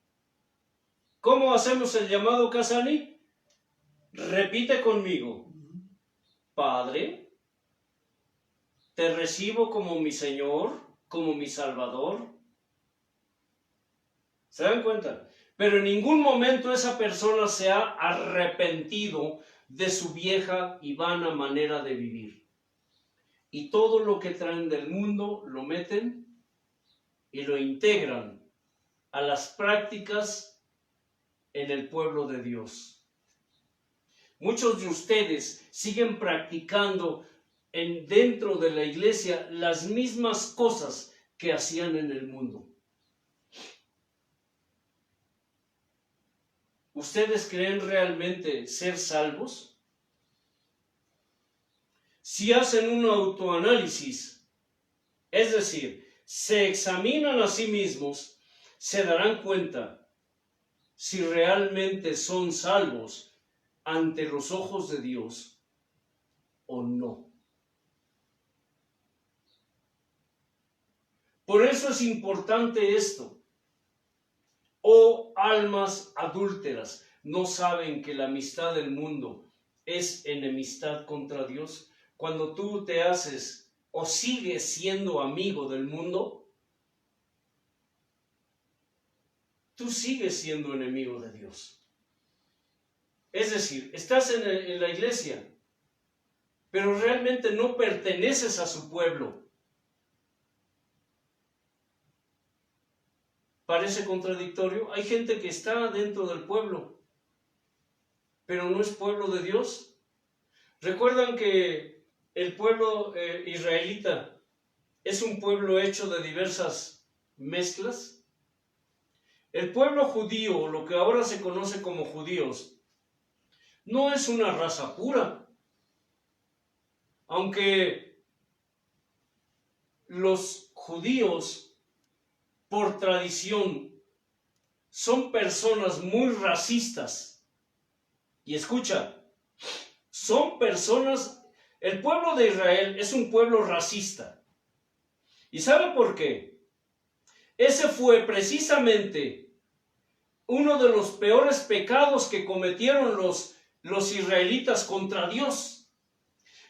¿Cómo hacemos el llamado, Casani? Repite conmigo. Padre, te recibo como mi Señor, como mi Salvador. ¿Se dan cuenta? Pero en ningún momento esa persona se ha arrepentido de su vieja y vana manera de vivir. Y todo lo que traen del mundo lo meten y lo integran a las prácticas en el pueblo de Dios. Muchos de ustedes siguen practicando dentro de la iglesia las mismas cosas que hacían en el mundo. ¿Ustedes creen realmente ser salvos? Si hacen un autoanálisis, es decir, se examinan a sí mismos, se darán cuenta si realmente son salvos ante los ojos de Dios o no. Por eso es importante esto. Oh almas adúlteras, ¿no saben que la amistad del mundo es enemistad contra Dios? Cuando tú te haces o sigues siendo amigo del mundo, tú sigues siendo enemigo de Dios. Es decir, estás en la iglesia, pero realmente no perteneces a su pueblo. Parece contradictorio. Hay gente que está dentro del pueblo, pero no es pueblo de Dios. ¿Recuerdan que el pueblo israelita es un pueblo hecho de diversas mezclas? El pueblo judío, lo que ahora se conoce como judíos, no es una raza pura. Aunque los judíos, por tradición, son personas muy racistas. Y escucha, son personas, el pueblo de Israel es un pueblo racista. ¿Y sabe por qué? Ese fue precisamente uno de los peores pecados que cometieron los israelitas contra Dios.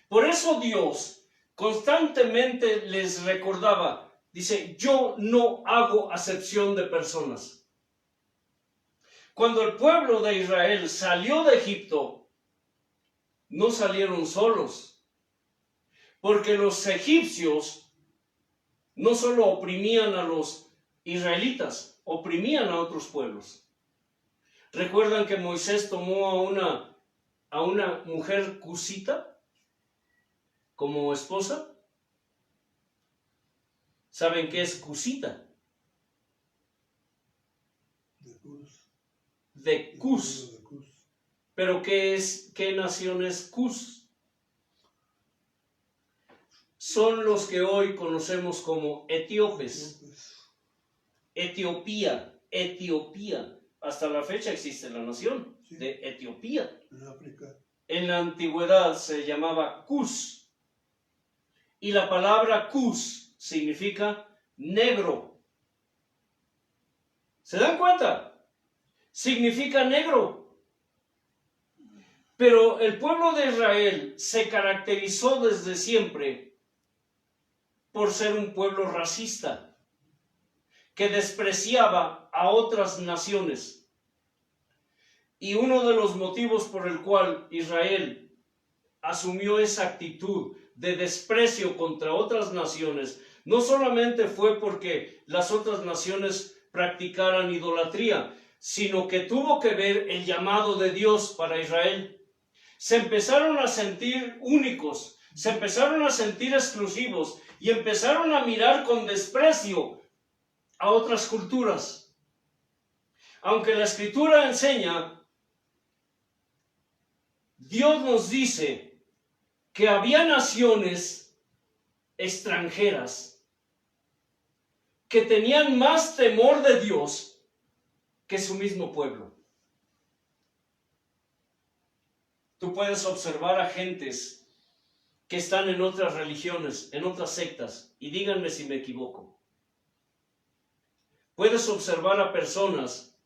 Por eso Dios constantemente les recordaba, dice, yo no hago acepción de personas. Cuando el pueblo de Israel salió de Egipto, no salieron solos, porque los egipcios no solo oprimían a los israelitas, oprimían a otros pueblos. ¿Recuerdan que Moisés tomó a una mujer cusita como esposa? ¿Saben qué es cusita? De Cus. ¿Pero qué nación es Cus? Son los que hoy conocemos como etíopes. Etiopía. Hasta la fecha existe la nación de Etiopía. En África. En la antigüedad se llamaba Cus. Y la palabra Cus significa negro. ¿Se dan cuenta? Significa negro. Pero el pueblo de Israel se caracterizó desde siempre por ser un pueblo racista, que despreciaba a otras naciones. Y uno de los motivos por el cual Israel asumió esa actitud de desprecio contra otras naciones, no solamente fue porque las otras naciones practicaran idolatría, sino que tuvo que ver el llamado de Dios para Israel. Se empezaron a sentir únicos, se empezaron a sentir exclusivos y empezaron a mirar con desprecio a otras culturas. Aunque la Escritura enseña, Dios nos dice que había naciones extranjeras que tenían más temor de Dios que su mismo pueblo. Tú puedes observar a gentes que están en otras religiones, en otras sectas, y díganme si me equivoco. Puedes observar a personas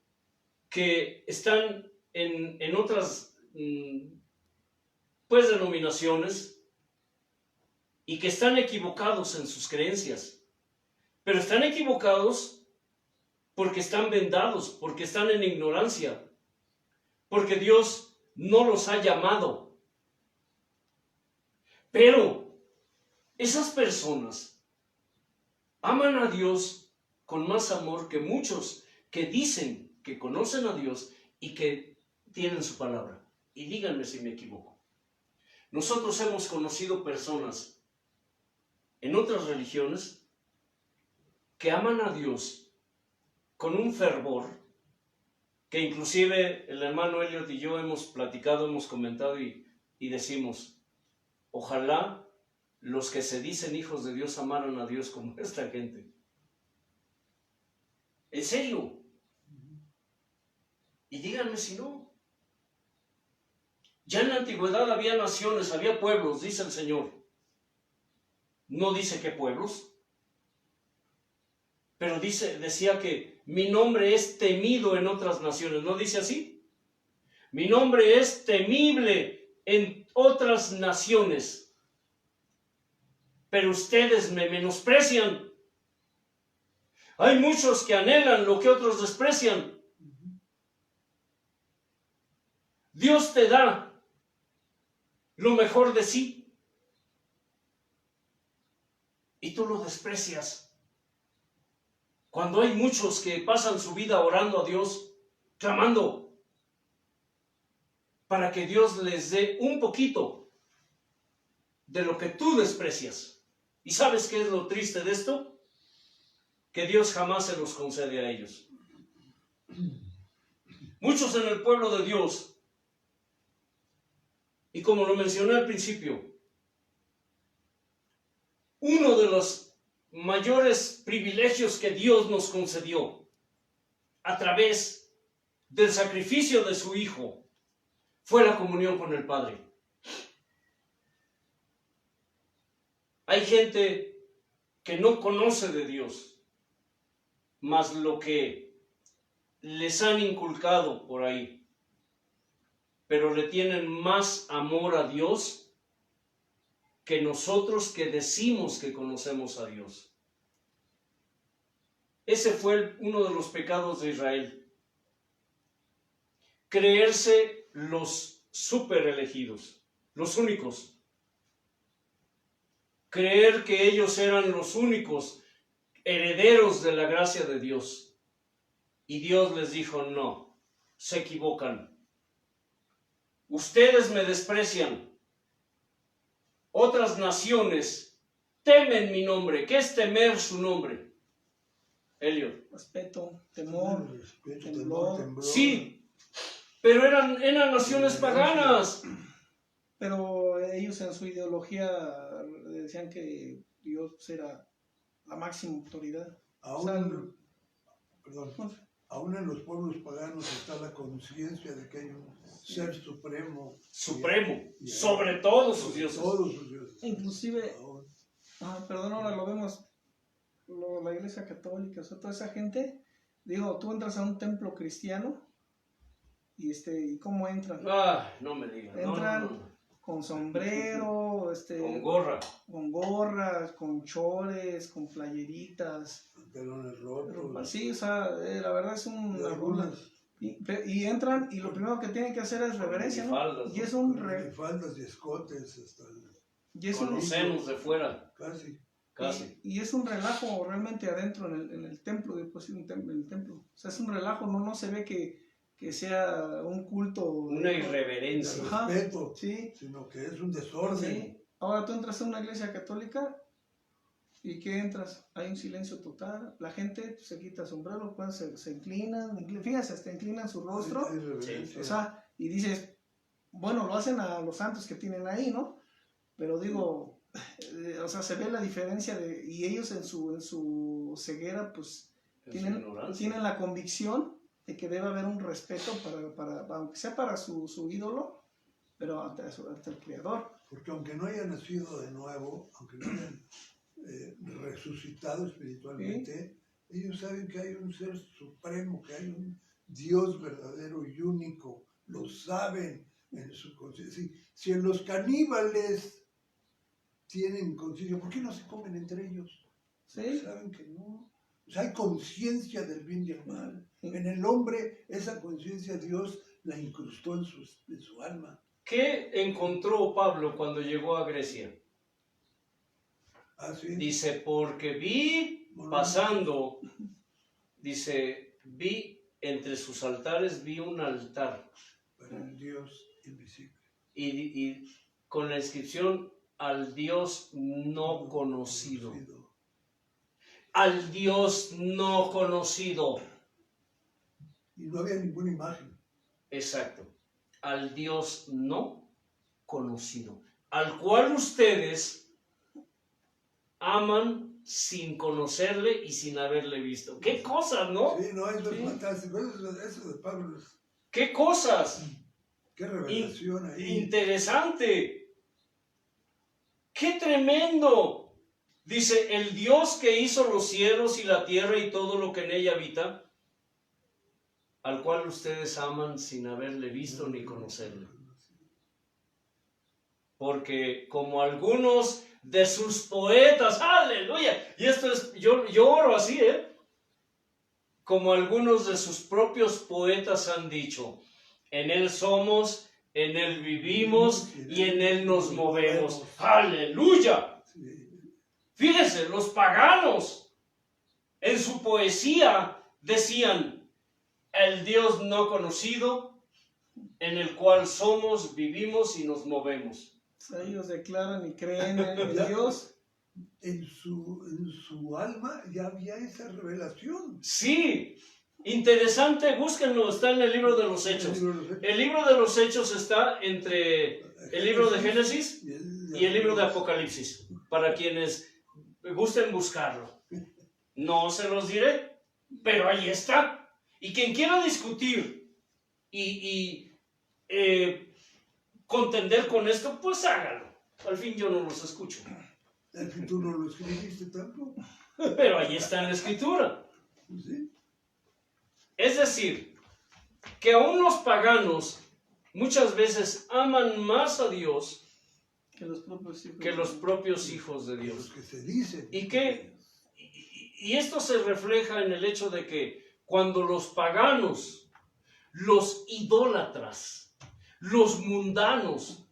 que están en otras denominaciones y que están equivocados en sus creencias, pero están equivocados porque están vendados, porque están en ignorancia, porque Dios no los ha llamado. Pero esas personas aman a Dios con más amor que muchos que dicen que conocen a Dios y que tienen su palabra. Y díganme si me equivoco. Nosotros hemos conocido personas en otras religiones que aman a Dios con un fervor que inclusive el hermano Elliot y yo hemos platicado, hemos comentado y decimos, ojalá los que se dicen hijos de Dios amaran a Dios como esta gente. ¿En serio? Y díganme si no. Ya en la antigüedad había naciones, había pueblos, dice el Señor. No dice qué pueblos, pero decía que mi nombre es temido en otras naciones. ¿No dice así? Mi nombre es temible en otras naciones. Pero ustedes me menosprecian. Hay muchos que anhelan lo que otros desprecian. Dios te da lo mejor de sí y tú lo desprecias. Cuando hay muchos que pasan su vida orando a Dios, clamando para que Dios les dé un poquito de lo que tú desprecias. ¿Y sabes qué es lo triste de esto? Que Dios jamás se los concede a ellos. Muchos en el pueblo de Dios, y como lo mencioné al principio, uno de los mayores privilegios que Dios nos concedió a través del sacrificio de su Hijo fue la comunión con el Padre. Hay gente que no conoce de Dios, mas lo que les han inculcado por ahí, pero le tienen más amor a Dios que nosotros que decimos que conocemos a Dios. Ese fue uno de los pecados de Israel. Creerse los super elegidos, los únicos. Creer que ellos eran los únicos herederos de la gracia de Dios. Y Dios les dijo, no, se equivocan. Ustedes me desprecian. Otras naciones temen mi nombre. ¿Qué es temer su nombre? Elliot. Respeto, temor, Respeto, temblor. Sí, pero eran naciones paganas. Pero ellos en su ideología decían que Dios era la máxima autoridad. Aún, aún en los pueblos paganos está la conciencia de que hay un ser supremo. Sobre todos sus dioses. Todos sus dioses. Inclusive, perdón, ahora lo vemos, la iglesia católica, o sea, toda esa gente, digo, tú entras a un templo cristiano y ¿cómo entran? No me digas. Entran No. con sombrero, Con gorra. con gorras, con chores, con playeritas. Pantalones rotos. Sí, o sea, la verdad es una burla. Algunas Y entran y lo primero que tienen que hacer es reverencia, ¿no? Y es un faldas y escotes hasta con los senos de fuera. Casi. Y es un relajo realmente adentro en el templo, después en el templo. O sea, es un relajo, no se ve que sea un culto. Una irreverencia. De respeto, sí. Sino que es un desorden. Sí. Ahora tú entras a una iglesia católica y ¿qué entras? Hay un silencio total, la gente se quita el sombrero, pues, se inclinan, fíjense, hasta inclinan su rostro. Sí. O sea, y dices, bueno, lo hacen a los santos que tienen ahí, ¿no? Pero digo, o sea, se ve la diferencia y ellos en su ceguera, pues, tienen la convicción de que debe haber un respeto para aunque sea para su ídolo, pero ante el Creador. Porque aunque no haya nacido de nuevo, aunque no hayan resucitado espiritualmente, ellos saben que hay un ser supremo, que hay un Dios verdadero y único. Lo saben en su conciencia. Si en los caníbales tienen conciencia, ¿por qué no se comen entre ellos? ¿Sí? Saben que no. O sea, hay conciencia del bien y el mal. En el hombre, esa conciencia Dios la incrustó en su alma. ¿Qué encontró Pablo cuando llegó a Grecia? ¿Sí? Dice, porque vi pasando, dice, vi entre sus altares, vi un altar. Para el Dios invisible. Y con la inscripción, al Dios no conocido. Al Dios no conocido. Y no había ninguna imagen. Exacto. Al Dios no conocido. Al cual ustedes aman sin conocerle y sin haberle visto. ¿Qué cosas, no? Sí, no, eso es fantástico. Eso de Pablo es... ¿Qué cosas? Qué revelación ahí. Interesante. ¡Qué tremendo! Dice, el Dios que hizo los cielos y la tierra y todo lo que en ella habita, al cual ustedes aman sin haberle visto ni conocerle. Porque como algunos de sus poetas, aleluya, y esto es, yo oro así, como algunos de sus propios poetas han dicho, en Él somos, en Él vivimos y en Él nos movemos. ¡Aleluya! Fíjese, los paganos en su poesía decían, el Dios no conocido, en el cual somos, vivimos y nos movemos. Ellos declaran y creen en Dios. En su alma ya había esa revelación. Sí, interesante, búsquenlo, está en el libro de los Hechos. El libro de los Hechos está entre el libro de Génesis y el libro de Apocalipsis, para quienes gusten buscarlo. No se los diré, pero ahí está. Y quien quiera discutir y contender con esto, pues hágalo. Al fin yo no los escucho. Al fin tú no lo escribiste tampoco. Pero ahí está en la escritura. ¿Sí? Es decir, que aún los paganos muchas veces aman más a Dios Que los propios hijos, que los propios hijos de Los Dios. que se dicen. Y esto se refleja en el hecho de que cuando los paganos, los idólatras, los mundanos,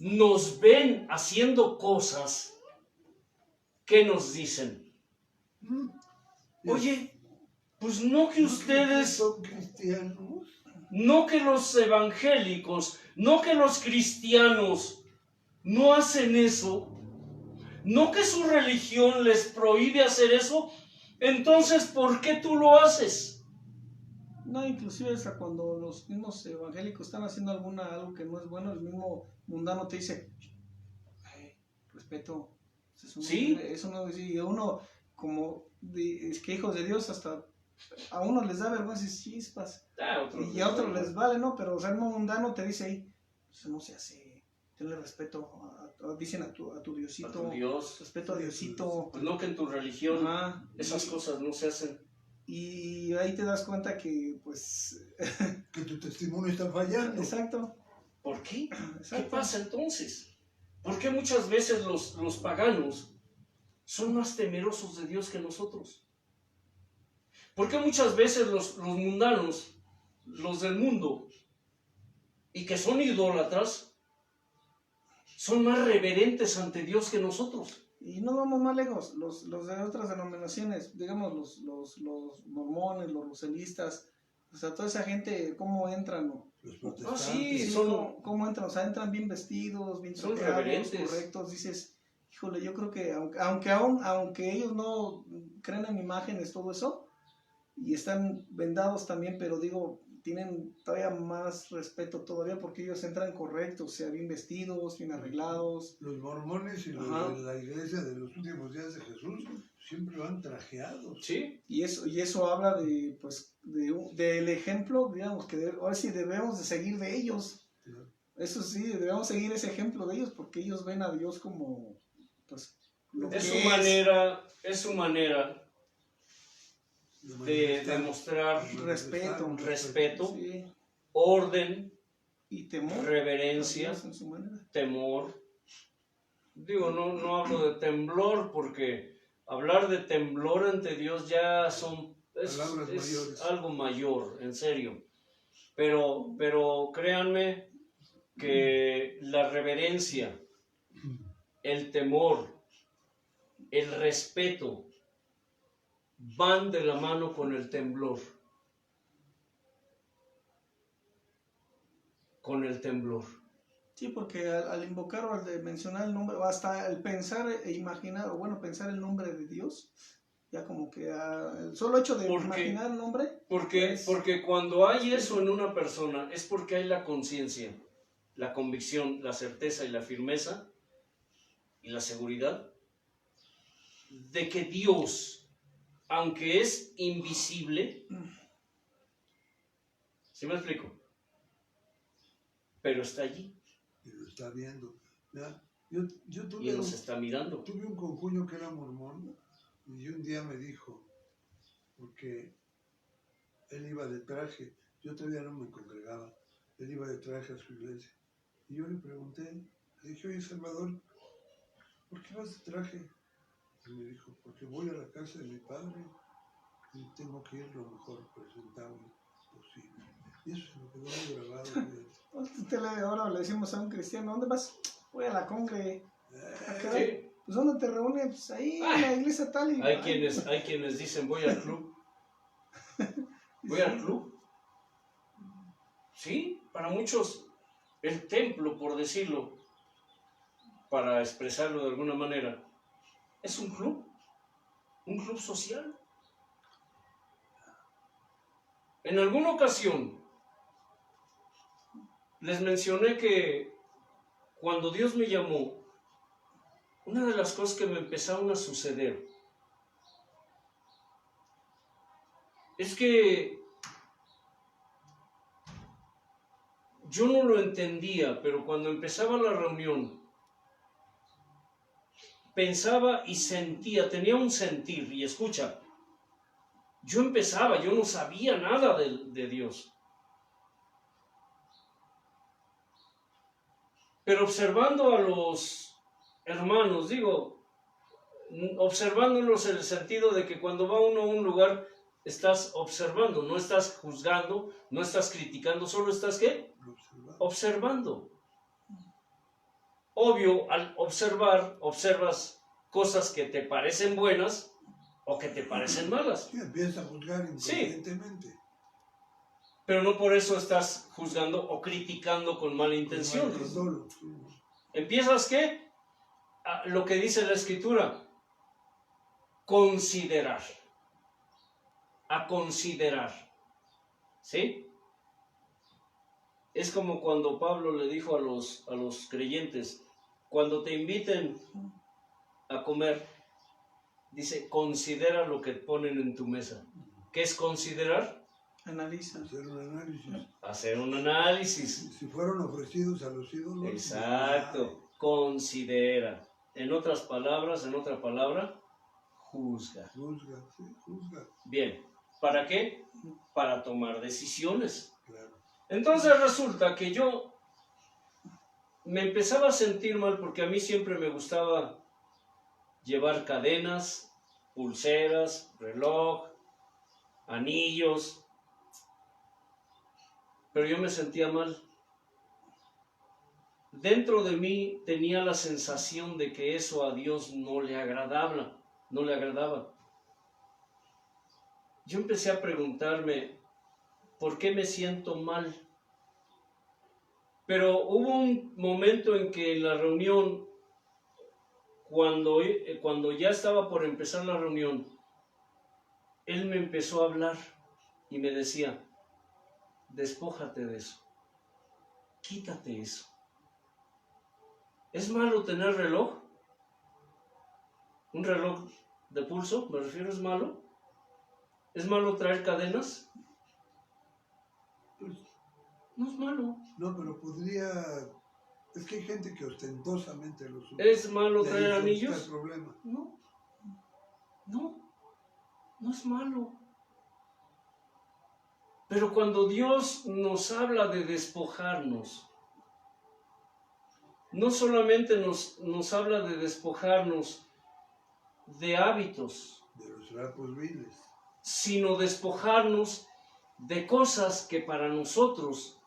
nos ven haciendo cosas, ¿qué nos dicen? Oye, pues no que ustedes, son cristianos. no que los evangélicos, no que los cristianos no hacen eso, no que su religión les prohíbe hacer eso, entonces ¿por qué tú lo haces? No, inclusive hasta cuando los mismos evangélicos están haciendo algo que no es bueno, el mismo mundano te dice, "Hey, respeto, Sí. eso no es", y uno como es que hijos de Dios hasta a uno les da vergüenza y chispas y a otros les vale, ¿no? Pero o sea, el mundano te dice, "Hey, eso no se hace, tenle respeto dicen a tu Diosito, A tu Dios. respeto a Diosito". Pues no que en tu religión Ajá, esas cosas no se hacen. y ahí te das cuenta que pues Que tu testimonio está fallando. exacto. ¿Por qué? ¿Qué Exacto. pasa entonces? ¿Por qué muchas veces los paganos son más temerosos de Dios que nosotros? ¿Por qué muchas veces los mundanos, los del mundo, y que son idólatras, son más reverentes ante Dios que nosotros? Y no vamos más lejos, los de otras denominaciones, digamos los mormones, los roselistas, o sea, toda esa gente, ¿cómo entran? Los Ah, protestantes. sí, ¿Cómo entran? O sea, entran bien vestidos, bien Son trajeados, reverentes. correctos, dices, híjole, yo creo que aunque ellos no creen en imágenes, todo eso, y están vendados también, pero digo, tienen todavía más respeto todavía porque ellos entran correctos, o sea, bien vestidos, bien arreglados. Los mormones y los Ajá. de la iglesia de los últimos días de Jesús siempre van trajeados. Sí, Y eso habla de, pues, del ejemplo, digamos, que ahora sí debemos de seguir de ellos. Eso sí, debemos seguir ese ejemplo de ellos porque ellos ven a Dios como, pues, lo que es su manera de demostrar respeto, Sí, orden, y temor. reverencia, a Dios en su manera. temor. Digo, no hablo de temblor porque hablar de temblor ante Dios ya es Palabras mayores. algo mayor, en serio. Pero créanme que la reverencia, el temor, el respeto van de la mano con el temblor. Con el temblor. Sí, porque al invocar o al de mencionar el nombre, o hasta el pensar e imaginar, o bueno, pensar el nombre de Dios, ya como que el solo hecho de imaginar el nombre. Porque cuando hay eso en una persona es porque hay la conciencia, la convicción, la certeza y la firmeza y la seguridad de que Dios, aunque es invisible, ¿sí me explico? Pero está allí. Y lo está viendo. ¿Ya? Yo Y nos está mirando. tuve un concuño que era mormón y un día me dijo, porque él iba de traje, yo todavía no me congregaba, él iba de traje a su iglesia. Y yo le pregunté, le dije, oye Salvador, ¿por qué vas de traje? Y me dijo, porque voy a la casa de mi padre y tengo que ir lo mejor presentable posible. Y eso se me quedó muy grabado. Ahora le decimos a un cristiano, ¿dónde vas? Voy a la congre. Sí. Pues ¿dónde te reúnes? Pues ahí en la iglesia tal. Y Hay quienes dicen, voy al club. ¿Voy al club? Sí, para muchos el templo, por decirlo, para expresarlo de alguna manera, es un club social. En alguna ocasión les mencioné que cuando Dios me llamó, una de las cosas que me empezaron a suceder es que yo no lo entendía, pero cuando empezaba la reunión, pensaba y sentía, tenía un sentir, y escucha, yo no sabía nada de Dios. Pero observando a los hermanos, observándolos en el sentido de que cuando va uno a un lugar, estás observando, no estás juzgando, no estás criticando, solo estás ¿qué? Observando. Obvio, al observar, observas cosas que te parecen buenas o que te parecen malas. Sí, empiezas a juzgar inconscientemente. Sí. Pero no por eso estás juzgando o criticando con mala intención. Empiezas ¿qué? Lo que dice la Escritura, considerar. A considerar. ¿Sí? Es como cuando Pablo le dijo a los creyentes, cuando te inviten a comer, dice, considera lo que ponen en tu mesa. ¿Qué es considerar? Analiza. Hacer un análisis. Hacer un análisis. Si fueron ofrecidos a los ídolos. Exacto. Considera. En otra palabra, juzga. Juzga, sí, juzga. Bien. ¿Para qué? Para tomar decisiones. Claro. Entonces resulta que yo me empezaba a sentir mal porque a mí siempre me gustaba llevar cadenas, pulseras, reloj, anillos, pero yo me sentía mal. Dentro de mí tenía la sensación de que eso a Dios no le agradaba. Yo empecé a preguntarme, ¿por qué me siento mal? Pero hubo un momento en que en la reunión, cuando ya estaba por empezar la reunión, él me empezó a hablar y me decía, despójate de eso, quítate eso. ¿Es malo tener reloj? ¿Un reloj de pulso? Me refiero, ¿es malo? ¿Es malo traer cadenas? Pues, no es malo. No, pero podría... Es que hay gente que ostentosamente los usa. ¿Es malo traer anillos? Problema. No es malo. Pero cuando Dios nos habla de despojarnos, no solamente nos habla de despojarnos de hábitos, de los trapos viles, sino despojarnos de cosas que para nosotros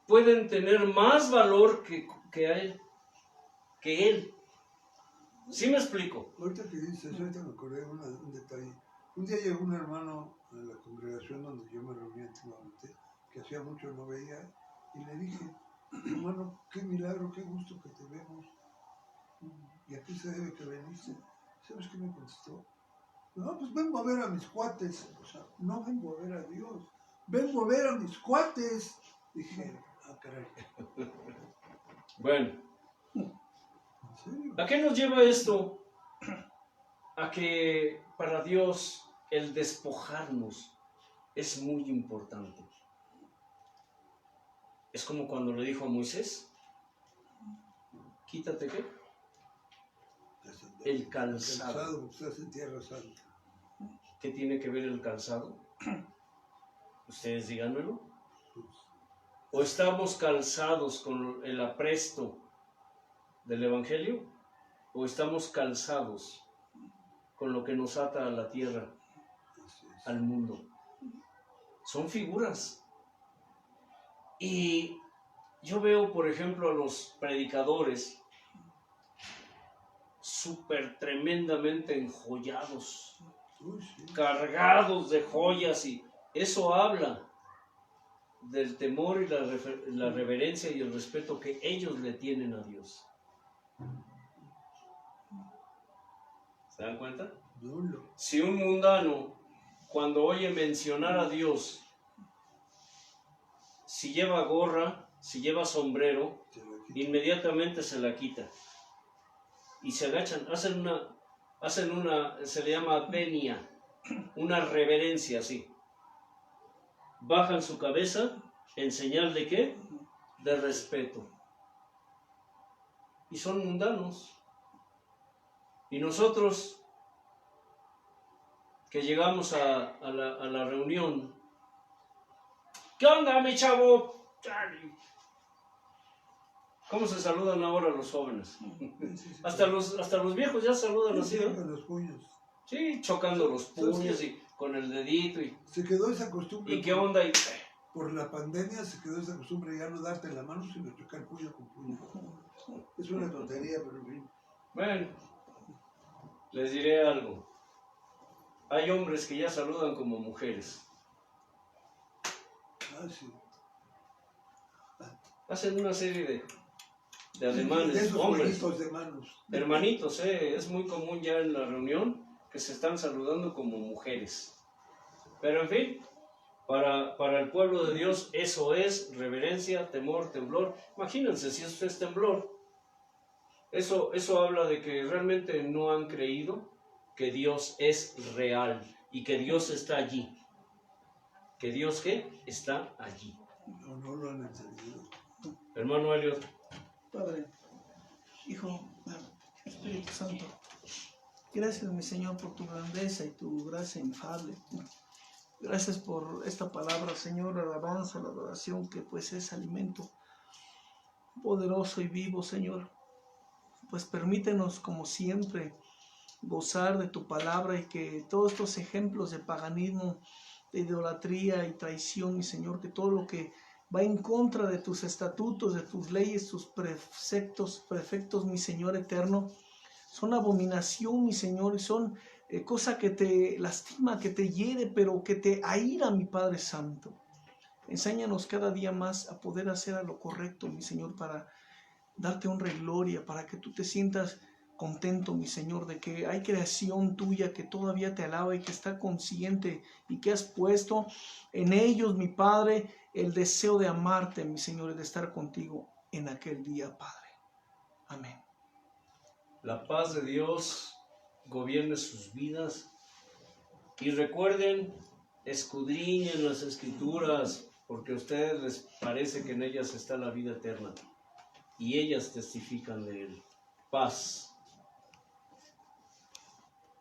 pueden tener más valor que él. ¿Sí me explico? Ahorita que dices, ahorita me acordé de un detalle. Un día llegó un hermano a la congregación donde yo me reunía antiguamente, que hacía mucho no veía, y le dije, hermano, qué milagro, qué gusto que te vemos. ¿Y a qué se debe que veniste? ¿Sabes qué me contestó? No, pues vengo a ver a mis cuates. O sea, no vengo a ver a Dios, vengo a ver a mis cuates. Dije, caray. Bueno. ¿En serio? ¿A qué nos lleva esto? A que para Dios el despojarnos es muy importante. Es como cuando le dijo a Moisés, quítate ¿qué? El calzado. Estás en Tierra Santa. ¿Qué tiene que ver el calzado? Ustedes díganmelo. Pues, ¿O estamos calzados con el apresto del Evangelio? ¿O estamos calzados con lo que nos ata a la tierra, así es. al mundo? Son figuras. Y yo veo, por ejemplo, a los predicadores súper tremendamente enjollados, Uy, sí. cargados de joyas, y eso habla del temor y la reverencia y el respeto que ellos le tienen a Dios. ¿Se dan cuenta? Nulo. Si un mundano, cuando oye mencionar a Dios, si lleva gorra, si lleva sombrero, Se la quita. inmediatamente se la quita y se agachan, hacen una, se le llama venia, una reverencia así. Bajan su cabeza en señal de ¿qué? De respeto. Y son mundanos. Y nosotros que llegamos a la reunión, ¿qué onda, mi chavo? ¿Cómo se saludan ahora los jóvenes? Hasta los viejos ya saludan así, ¿no? Con los puños. Sí, chocando los puños y con el dedito. Se quedó esa costumbre. ¿Y qué onda? Por la pandemia se quedó esa costumbre ya no darte la mano, sino chocar puño con puño. Es una tontería, pero en fin. Bueno, les diré algo. Hay hombres que ya saludan como mujeres. Ah, sí. Hacen una serie de ademanes, De esos hombres. jueguitos de manos. Hermanitos, es muy común ya en la reunión que se están saludando como mujeres. Pero en fin, para el pueblo de Dios eso es reverencia, temor, temblor. Imagínense si eso es temblor. Eso habla de que realmente no han creído que Dios es real y que Dios está allí. ¿Que Dios qué? Está allí. No lo han entendido. Hermano Elliot. Padre, Hijo, Espíritu Santo, gracias, mi Señor, por tu grandeza y tu gracia infable. Gracias por esta palabra, Señor, la alabanza, la adoración, que pues es alimento poderoso y vivo, Señor. Pues permítenos, como siempre, gozar de tu palabra y que todos estos ejemplos de paganismo, de idolatría y traición, mi Señor, que todo lo que va en contra de tus estatutos, de tus leyes, tus prefectos, mi Señor eterno, son abominación, mi Señor, y son cosa que te lastima, que te hiere, pero que te aira, mi Padre Santo. Enséñanos cada día más a poder hacer a lo correcto, mi Señor, para darte honra y gloria, para que tú te sientas contento, mi Señor, de que hay creación tuya que todavía te alaba y que está consciente y que has puesto en ellos, mi Padre, el deseo de amarte, mi Señor, y de estar contigo en aquel día, Padre. Amén. La paz de Dios gobierne sus vidas y recuerden, escudriñen las Escrituras, porque a ustedes les parece que en ellas está la vida eterna y ellas testifican de él. Paz.